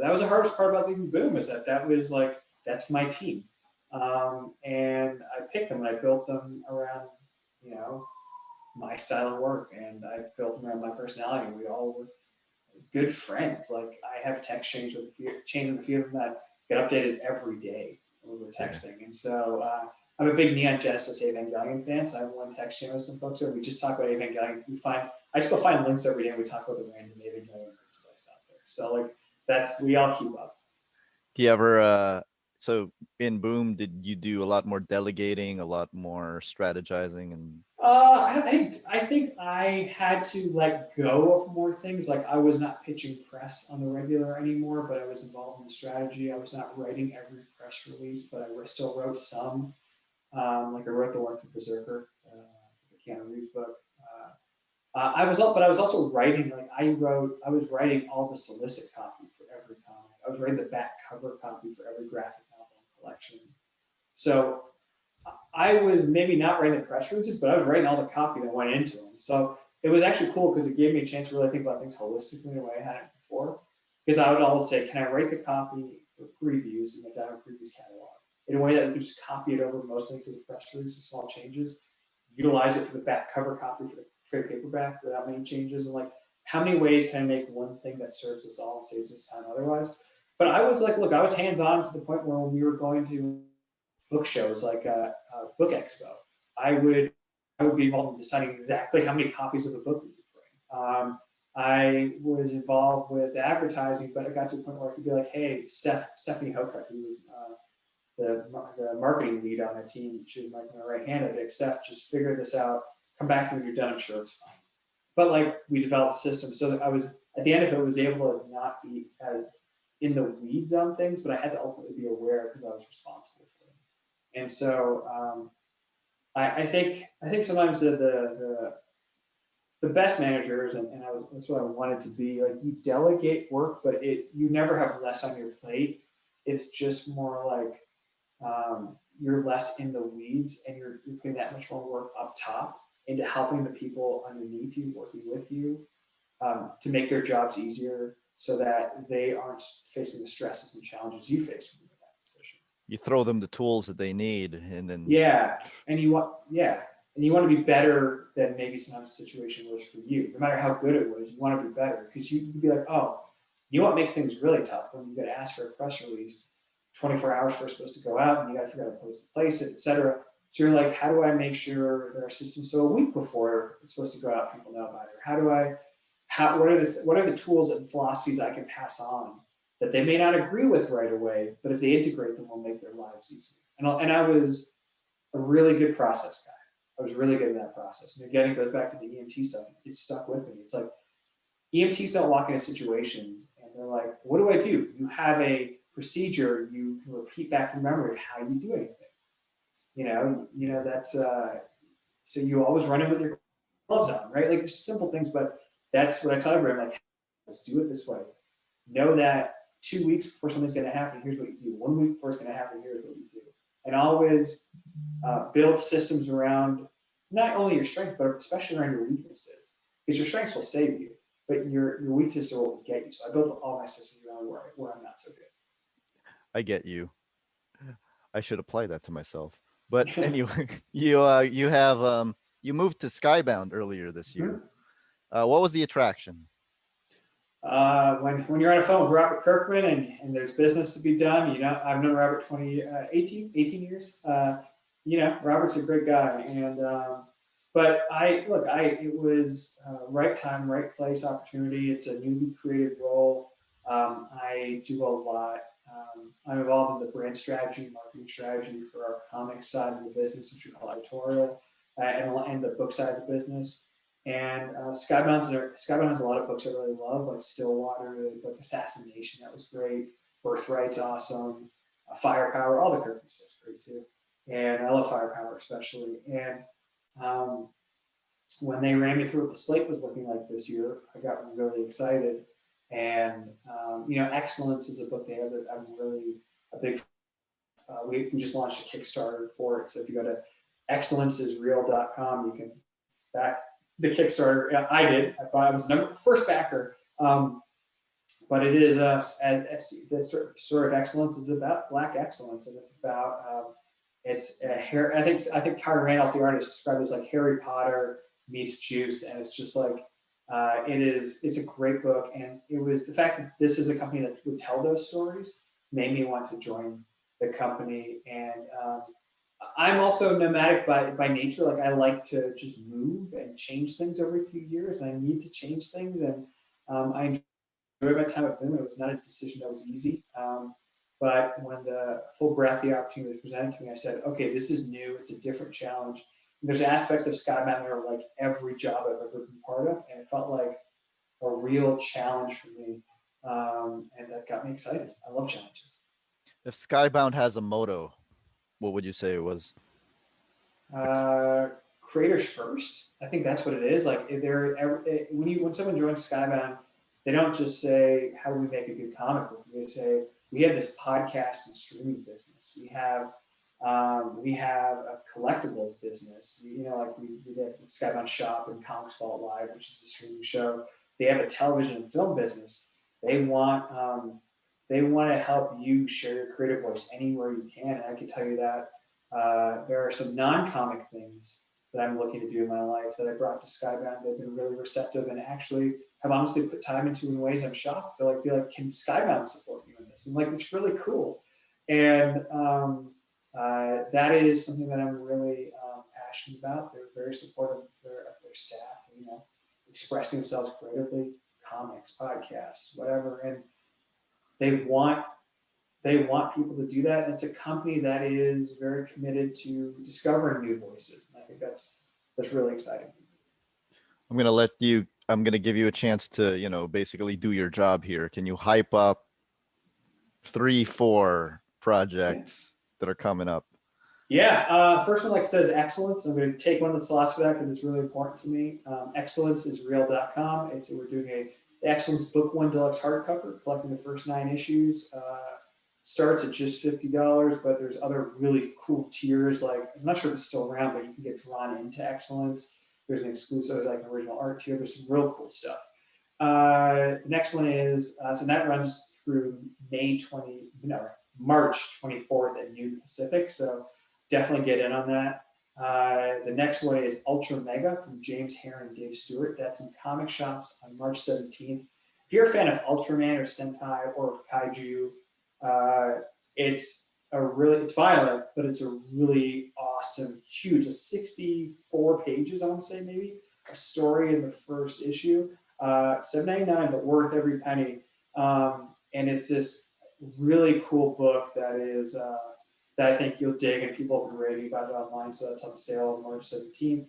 That was the hardest part about leaving Boom, is that was like, that's my team. And I picked them and I built them around, my style of work, and I built them around my personality, and we all were good friends. Like, I have text change with a few of them that get updated every day when we're texting. And so, I'm a big Neon Genesis Evangelion fan, so I have one text chain with some folks where we just talk about Evangelion. I just go find links every day, and we talk about the random Evangelion merchandise out there. So like we all keep up. Do you ever so in Boom, did you do a lot more delegating, a lot more strategizing, and? I think I had to let go of more things. Like, I was not pitching press on the regular anymore, but I was involved in the strategy. I was not writing every press release, but I still wrote some. Like, I wrote the one for Berserker, the Keanu Reeves book. I was also writing. Like, I was writing all the solicit copy for every comic. I was writing the back cover copy for every graphic So I was maybe not writing the press releases, but I was writing all the copy that went into them. So it was actually cool because it gave me a chance to really think about things holistically in a way I hadn't before. Because I would always say, can I write the copy for previews in the Diamond Previews catalog in a way that we could just copy it over mostly to the press release with small changes, utilize it for the back cover copy for the trade paperback without many changes, and like how many ways can I make one thing that serves us all and saves us time otherwise? But I was like, look, I was hands on to the point where when we were going to book shows like Book Expo, I would be involved in deciding exactly how many copies of a book we would bring. I was involved with advertising, but it got to a point where I could be like, hey, Stephanie Hocutt, who was the marketing lead on the team, she was my right hand. I'd be like, Steph, just figure this out. Come back to me when you're done. I'm sure it's fine. But like we developed a system so that I was at the end of it was able to not be as in the weeds on things, but I had to ultimately be aware because I was responsible for them. And so I think sometimes the best managers, and that's what I wanted to be. Like you delegate work, but you never have less on your plate. It's just more like you're less in the weeds, and you're putting that much more work up top into helping the people underneath you, working with you, to make their jobs easier, so that they aren't facing the stresses and challenges you face when you're in that position. You throw them the tools that they need, and then and you want to be better than maybe sometimes the situation was for you. No matter how good it was, you want to be better because you can be like, oh, you know what makes things really tough when you get asked for a press release 24 hours before it's supposed to go out, and you got to figure out a place to place it, etc. So you're like, how do I make sure that our system so a week before it's supposed to go out, people know about it? What are the tools and philosophies I can pass on that they may not agree with right away, but if they integrate them, will make their lives easier. And I was a really good process guy. I was really good at that process. And again, it goes back to the EMT stuff. It stuck with me. It's like EMTs don't walk into situations and they're like, what do I do? You have a procedure, you can repeat back from memory of how you do anything. That's so you always run in with your gloves on, right? Like there's simple things, but that's what I tell everyone, like, let's do it this way. Know that 2 weeks before something's going to happen, here's what you do. 1 week before it's going to happen, here's what you do. And always build systems around not only your strength, but especially around your weaknesses. Because your strengths will save you, but your weaknesses will get you. So I built all my systems around where I'm not so good. I get you. I should apply that to myself. But anyway, you moved to Skybound earlier this year. What was the attraction? When you're on a phone with Robert Kirkman and there's business to be done, I've known Robert 18 years. Robert's a great guy. And, but it was right time, right place, opportunity. It's a newly created role. I do a lot. I'm involved in the brand strategy, marketing strategy for our comics side of the business, which we call editorial, and the book side of the business. And Skybound has a lot of books I really love, like Stillwater, like Assassination, that was great. Birthright's awesome. Firepower, all the Kirkman stuff's great too. And I love Firepower especially. And when they ran me through what the slate was looking like this year, I got really excited. And Excellence is a book they have that I'm really a big. We just launched a Kickstarter for it, so if you go to excellenceisreal.com, you can back the Kickstarter. I did. I was the first backer. But it is the story of excellence is about Black excellence, and it's about I think Karen Randolph, the artist, described it as like Harry Potter meets Juice, and it's just like it's a great book, and it was the fact that this is a company that would tell those stories made me want to join the company. And I'm also nomadic by nature. Like I like to just move and change things every few years, and I need to change things. And I enjoyed my time at Boom. It was not a decision that was easy. But when the full breadth of the opportunity was presented to me, I said, okay, this is new. It's a different challenge. And there's aspects of Skybound that are like every job I've ever been part of. And it felt like a real challenge for me. And that got me excited. I love challenges. If Skybound has a motto, what would you say it was? Creators first. I think that's what it is. Like when someone joins Skybound, they don't just say, how do we make a good comic book? They say, we have this podcast and streaming business. We have We have a collectibles business. We did Skybound Shop and Comics Vault Live, which is a streaming show. They have a television and film business. They want to help you share your creative voice anywhere you can. And I can tell you that there are some non-comic things that I'm looking to do in my life that I brought to Skybound. They've been really receptive and actually have honestly put time into in ways I'm shocked. They're like, can Skybound support you in this? And like, it's really cool. And that is something that I'm really passionate about. They're very supportive of their staff, expressing themselves creatively, comics, podcasts, whatever. And they want people to do that. And it's a company that is very committed to discovering new voices. And I think that's really exciting. I'm going to give you a chance to, basically do your job here. Can you hype up 3-4 projects that are coming up? Yeah, first one, like I said, is Excellence. I'm going to take one that's the last for that because it's really important to me. Excellenceisreal.com. We're doing the Excellence Book 1 Deluxe hardcover, collecting the first 9 issues. Starts at just $50, but there's other really cool tiers. Like, I'm not sure if it's still around, but you can get drawn into Excellence. There's an exclusive, like an original art tier. There's some real cool stuff. The next one is, so that runs through March 24th at noon Pacific. So definitely get in on that. The next one is Ultra Mega from James Hare and Dave Stewart. That's in comic shops on March 17th. If you're a fan of Ultraman or Sentai or Kaiju, it's violent, but it's a really awesome, huge, 64 pages, I want to say, maybe, a story in the first issue. $7.99, but worth every penny. And it's this really cool book that I think you'll dig, and people have been raving about it online. So that's on sale on March 17th.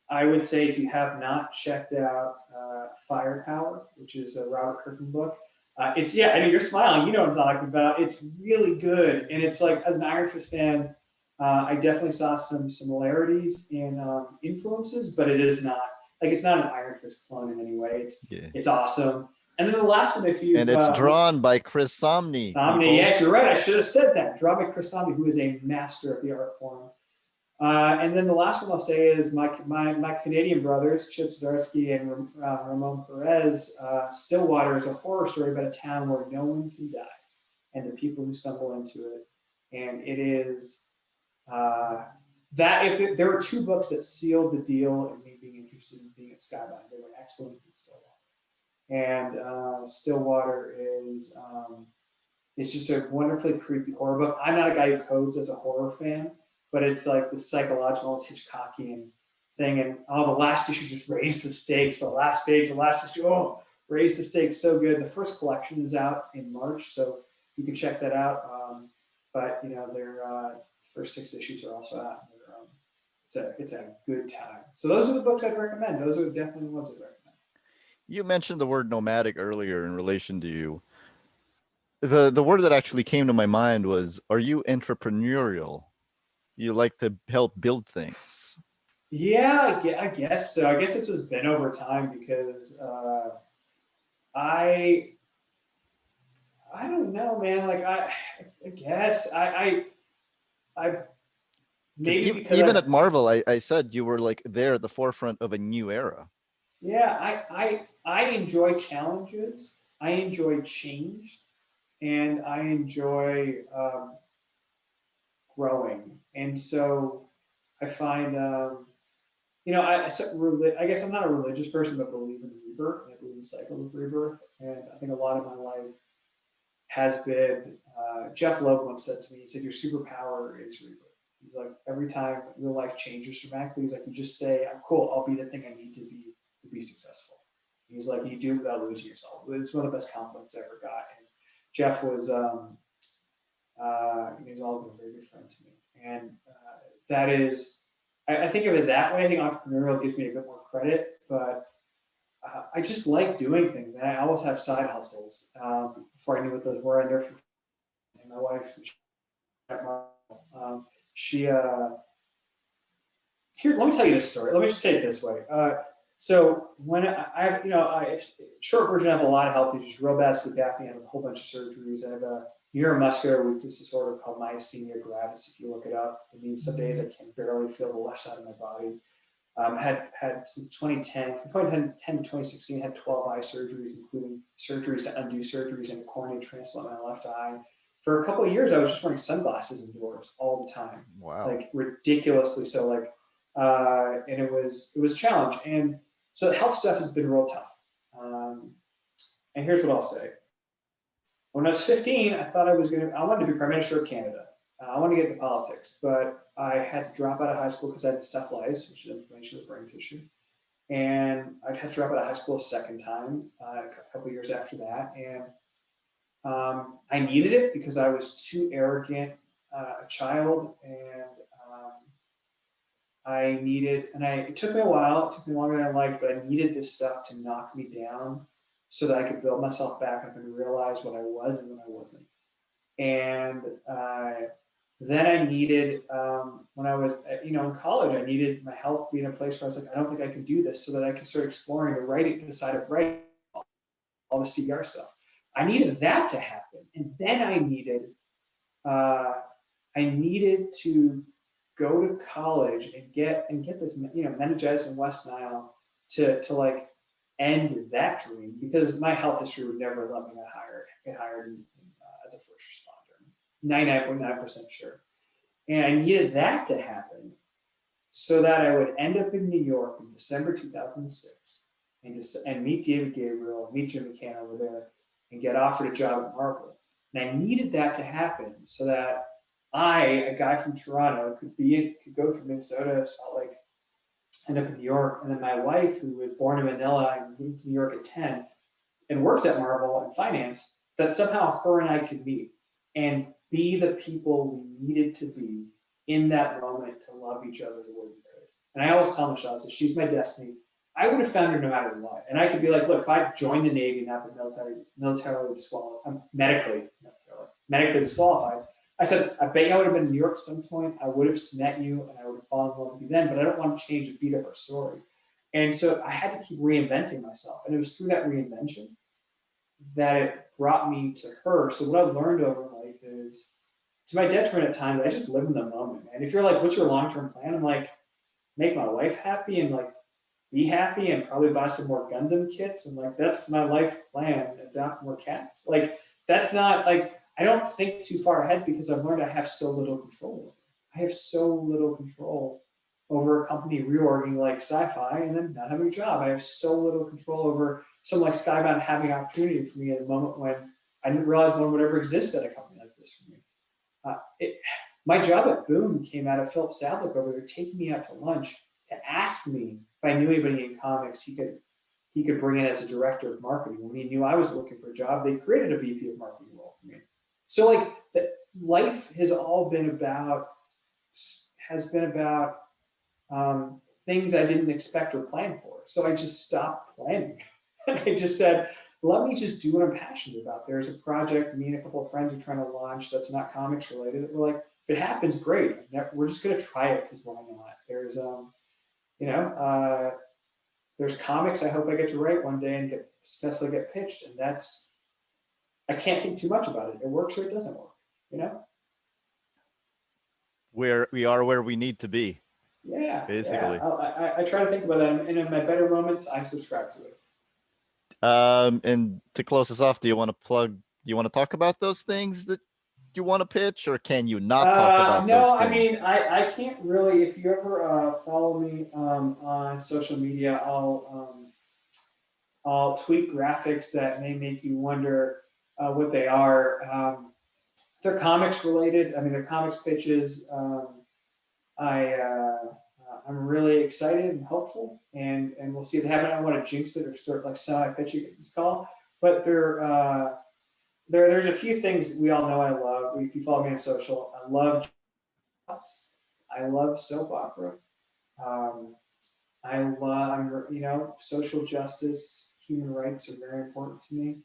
I would say if you have not checked out Firepower, which is a Robert Kirkman book, I know you're smiling. You know what I'm talking about. It's really good, and it's like, as an Iron Fist fan, I definitely saw some similarities in influences, but it's not an Iron Fist clone in any way. It's awesome. And then the last one, it's drawn by Chris Somney. Yes, you're right. I should have said that. Drawn by Chris Somney, who is a master of the art form. And then the last one I'll say is my Canadian brothers, Chip Zdarsky and Ramon Perez. Stillwater is a horror story about a town where no one can die, and the people who stumble into it. And it is there were 2 books that sealed the deal in me being interested in being at Skybound. They were Excellent and Stillwater. And Stillwater is it's just a wonderfully creepy horror book. I'm not a guy who codes as a horror fan, but it's like the psychological, it's Hitchcockian thing. And the last issue just raised the stakes. The last page, the last issue, raised the stakes so good. The first collection is out in March, so you can check that out. But their first 6 issues are also out. It's a good time. So those are the books I'd recommend. Those are definitely the ones I'd recommend. You mentioned the word nomadic earlier in relation to you. The word that actually came to my mind was, are you entrepreneurial? You like to help build things? Yeah, I guess so. I guess this has been over time because I don't know, man. Like I guess I maybe even at Marvel, I said you were like there at the forefront of a new era. Yeah, I enjoy challenges. I enjoy change, and I enjoy growing. And so I find, I guess I'm not a religious person, but believe in rebirth. I believe in the cycle of rebirth. And I think a lot of my life has been, Jeff Loeb once said to me, he said, your superpower is rebirth. He's like, every time your life changes dramatically, he's like, you just say, I'm cool, I'll be the thing I need to be successful. He's like, you do it without losing yourself. It's one of the best compliments I ever got. And Jeff was, he's always been a very good friend to me. And that is, I think of it that way. I think entrepreneurial gives me a bit more credit, but I just like doing things. And I always have side hustles. Before I knew what those were, I never. And my wife, here. Let me tell you this story. Let me just say it this way. So when short version, I have a lot of health issues, real bad sleep apnea, I have a whole bunch of surgeries. I have a neuromuscular weakness disorder called myasthenia gravis. If you look it up, it means some days I can barely feel the left side of my body. Had since 2010, from 2010 to 2016, had 12 eye surgeries, including surgeries to undo surgeries and a cornea transplant in my left eye. For a couple of years, I was just wearing sunglasses indoors all the time, Wow. like ridiculously so. And it was a challenge. And so the health stuff has been real tough. And here's what I'll say: when I was 15, I wanted to be Prime Minister of Canada. I wanted to get into politics, but I had to drop out of high school because I had encephalitis, which is inflammation of the brain tissue. And I had to drop out of high school a second time, a couple of years after that. And I needed it because I was too arrogant a child, and it took me a while, it took me longer than I liked, but I needed this stuff to knock me down so that I could build myself back up and realize what I was and what I wasn't. And then I needed, when I was, in college, I needed my health to be in a place where I was like, I don't think I can do this, so that I could start exploring the writing, the side of writing, all the CBR stuff. I needed that to happen. And then I needed to go to college and get this, meningitis in West Nile to like end that dream, because my health history would never let me get hired as a first responder. 99.9% sure. And I needed that to happen so that I would end up in New York in December 2006 and meet David Gabriel, meet Jim McCann over there, and get offered a job at Marvel. And I needed that to happen so that I, a guy from Toronto, could go through Minnesota, Salt Lake, end up in New York. And then my wife, who was born in Manila and moved to New York at 10 and works at Marvel in finance, that somehow her and I could meet and be the people we needed to be in that moment to love each other the way we could. And I always tell Michelle, I said, she's my destiny. I would have found her no matter what. And I could be like, look, if I joined the Navy and not been militarily disqualified, medically disqualified, I said, I bet you I would have been in New York at some point. I would have met you and I would have fallen in love with you then, but I don't want to change the beat of our story. And so I had to keep reinventing myself. And it was through that reinvention that it brought me to her. So what I've learned over life is, to my detriment at times, I just live in the moment. And if you're like, what's your long-term plan? I'm like, make my wife happy and like be happy and probably buy some more Gundam kits. And like, that's my life plan, adopt more cats. Like, that's not like, I don't think too far ahead because I've learned I have so little control over it. I have so little control over a company reorging like sci-fi and then not having a job. I have so little control over something like Skybound having opportunity for me at a moment when I didn't realize one would ever exist at a company like this for me. My job at Boom came out of Philip Sadlick over there taking me out to lunch to ask me if I knew anybody in comics he could bring in as a director of marketing. When he knew I was looking for a job, they created a VP of marketing role for me. So like life has been about things I didn't expect or plan for. So I just stopped planning. And I just said, let me just do what I'm passionate about. There's a project me and a couple of friends are trying to launch that's not comics related. We're like, if it happens, great. We're just going to try it because why not? There's comics I hope I get to write one day and successfully get pitched. And I can't think too much about it. It works or it doesn't work, Where we are where we need to be. Yeah. Basically. Yeah. I try to think about that. And in my better moments, I subscribe to it. And to close us off, do you want to talk about those things that you want to pitch, or can you not talk about those things? No, I mean, I can't really. If you ever follow me on social media, I'll tweet graphics that may make you wonder what they are. They're comics related. I mean, they're comics pitches. I'm really excited and hopeful, and we'll see if they happen. I don't want to jinx it or start like semi-pitching this call, but there's a few things that we all know I love. If you follow me on social, I love soap opera. I love, social justice, human rights are very important to me.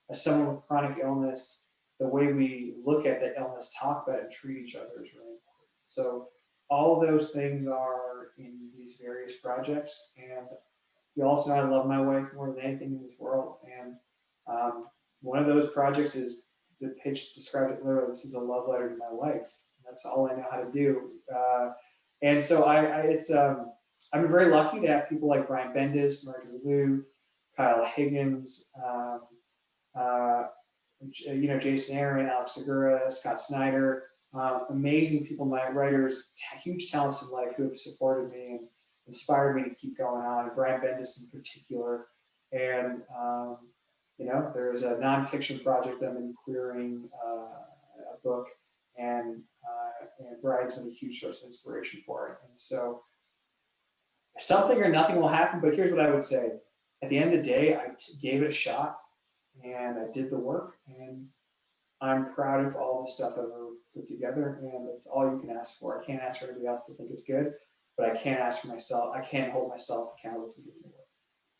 As someone with chronic illness, the way we look at the illness, talk about it, and treat each other is really important. So all of those things are in these various projects. And you also know I love my wife more than anything in this world. And One of those projects is the pitch described it literally. This is a love letter to my wife. That's all I know how to do. And so I've been very lucky to have people like Brian Bendis, Marjorie Liu, Kyle Higgins, uh, Jason Aaron, Alex Segura, Scott Snyder, amazing people, my writers, huge talents in life who have supported me and inspired me to keep going on. And Brian Bendis in particular, and there's a nonfiction project I'm in querying a book, and Brian's been a huge source of inspiration for it. And so something or nothing will happen. But here's what I would say: at the end of the day, I gave it a shot, and I did the work, and I'm proud of all the stuff I've ever put together, and it's all you can ask for. I can't ask for anybody else to think it's good, but I can't ask for myself. I can't hold myself accountable for doing the work.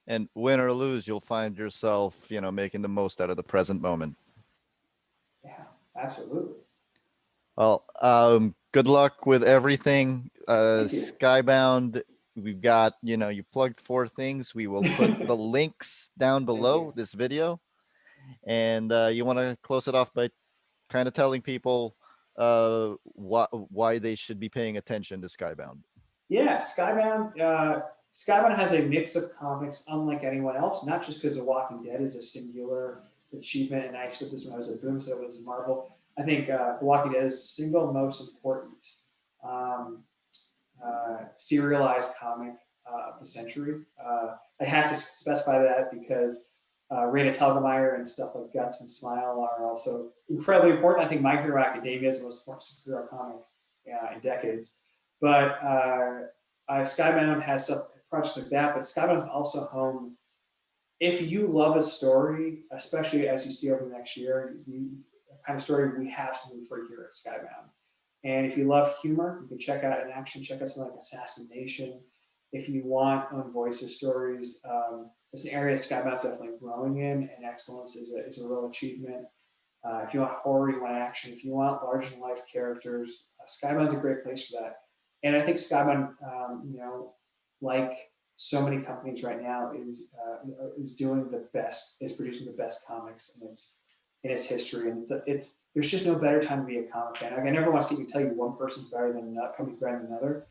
And win or lose, you'll find yourself, making the most out of the present moment. Yeah, absolutely. Well, good luck with everything. Thank you. Skybound, we've got, you plugged 4 things. We will put the links down Thank below you. this video. And you want to close it off by kind of telling people why they should be paying attention to Skybound. Yeah, Skybound. Skybound has a mix of comics unlike anyone else. Not just because The Walking Dead is a singular achievement, and I said this when I was at Boom, so it was Marvel. I think The Walking Dead is the single most important um, serialized comic of the century. I have to specify that because Raina Telgemeier and stuff like Guts and Smile are also incredibly important. I think My Hero Academia is the most important superhero comic in decades. But Skybound has stuff, projects like that, but Skybound is also home. If you love a story, especially as you see over the next year, the kind of story we have something for you here at Skybound. And if you love humor, you can check out an action, check out something like Assassination. If you want own voices stories, it's an area Skybound's definitely growing in, and excellence is a real achievement. If you want horror, you want action. If you want larger than life characters, Skybound's a great place for that. And I think Skybound, like so many companies right now, is doing the best, is producing the best comics in its history, and it's there's just no better time to be a comic fan. Like, I never want to see me tell you one person's better than another, company's better than another.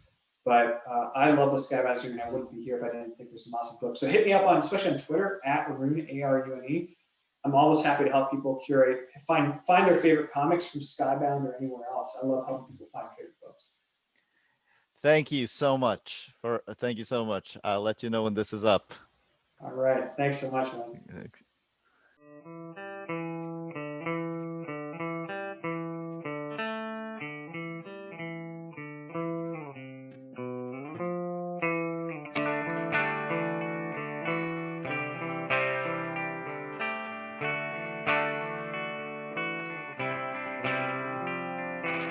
But I love what Skybound's doing, and I wouldn't be here if I didn't think there's some awesome books. So hit me up on, especially on Twitter, at Arune, Arune. I'm always happy to help people curate, find their favorite comics from Skybound or anywhere else. I love helping people find favorite books. Thank you so much Thank you so much. I'll let you know when this is up. All right. Thanks so much, man.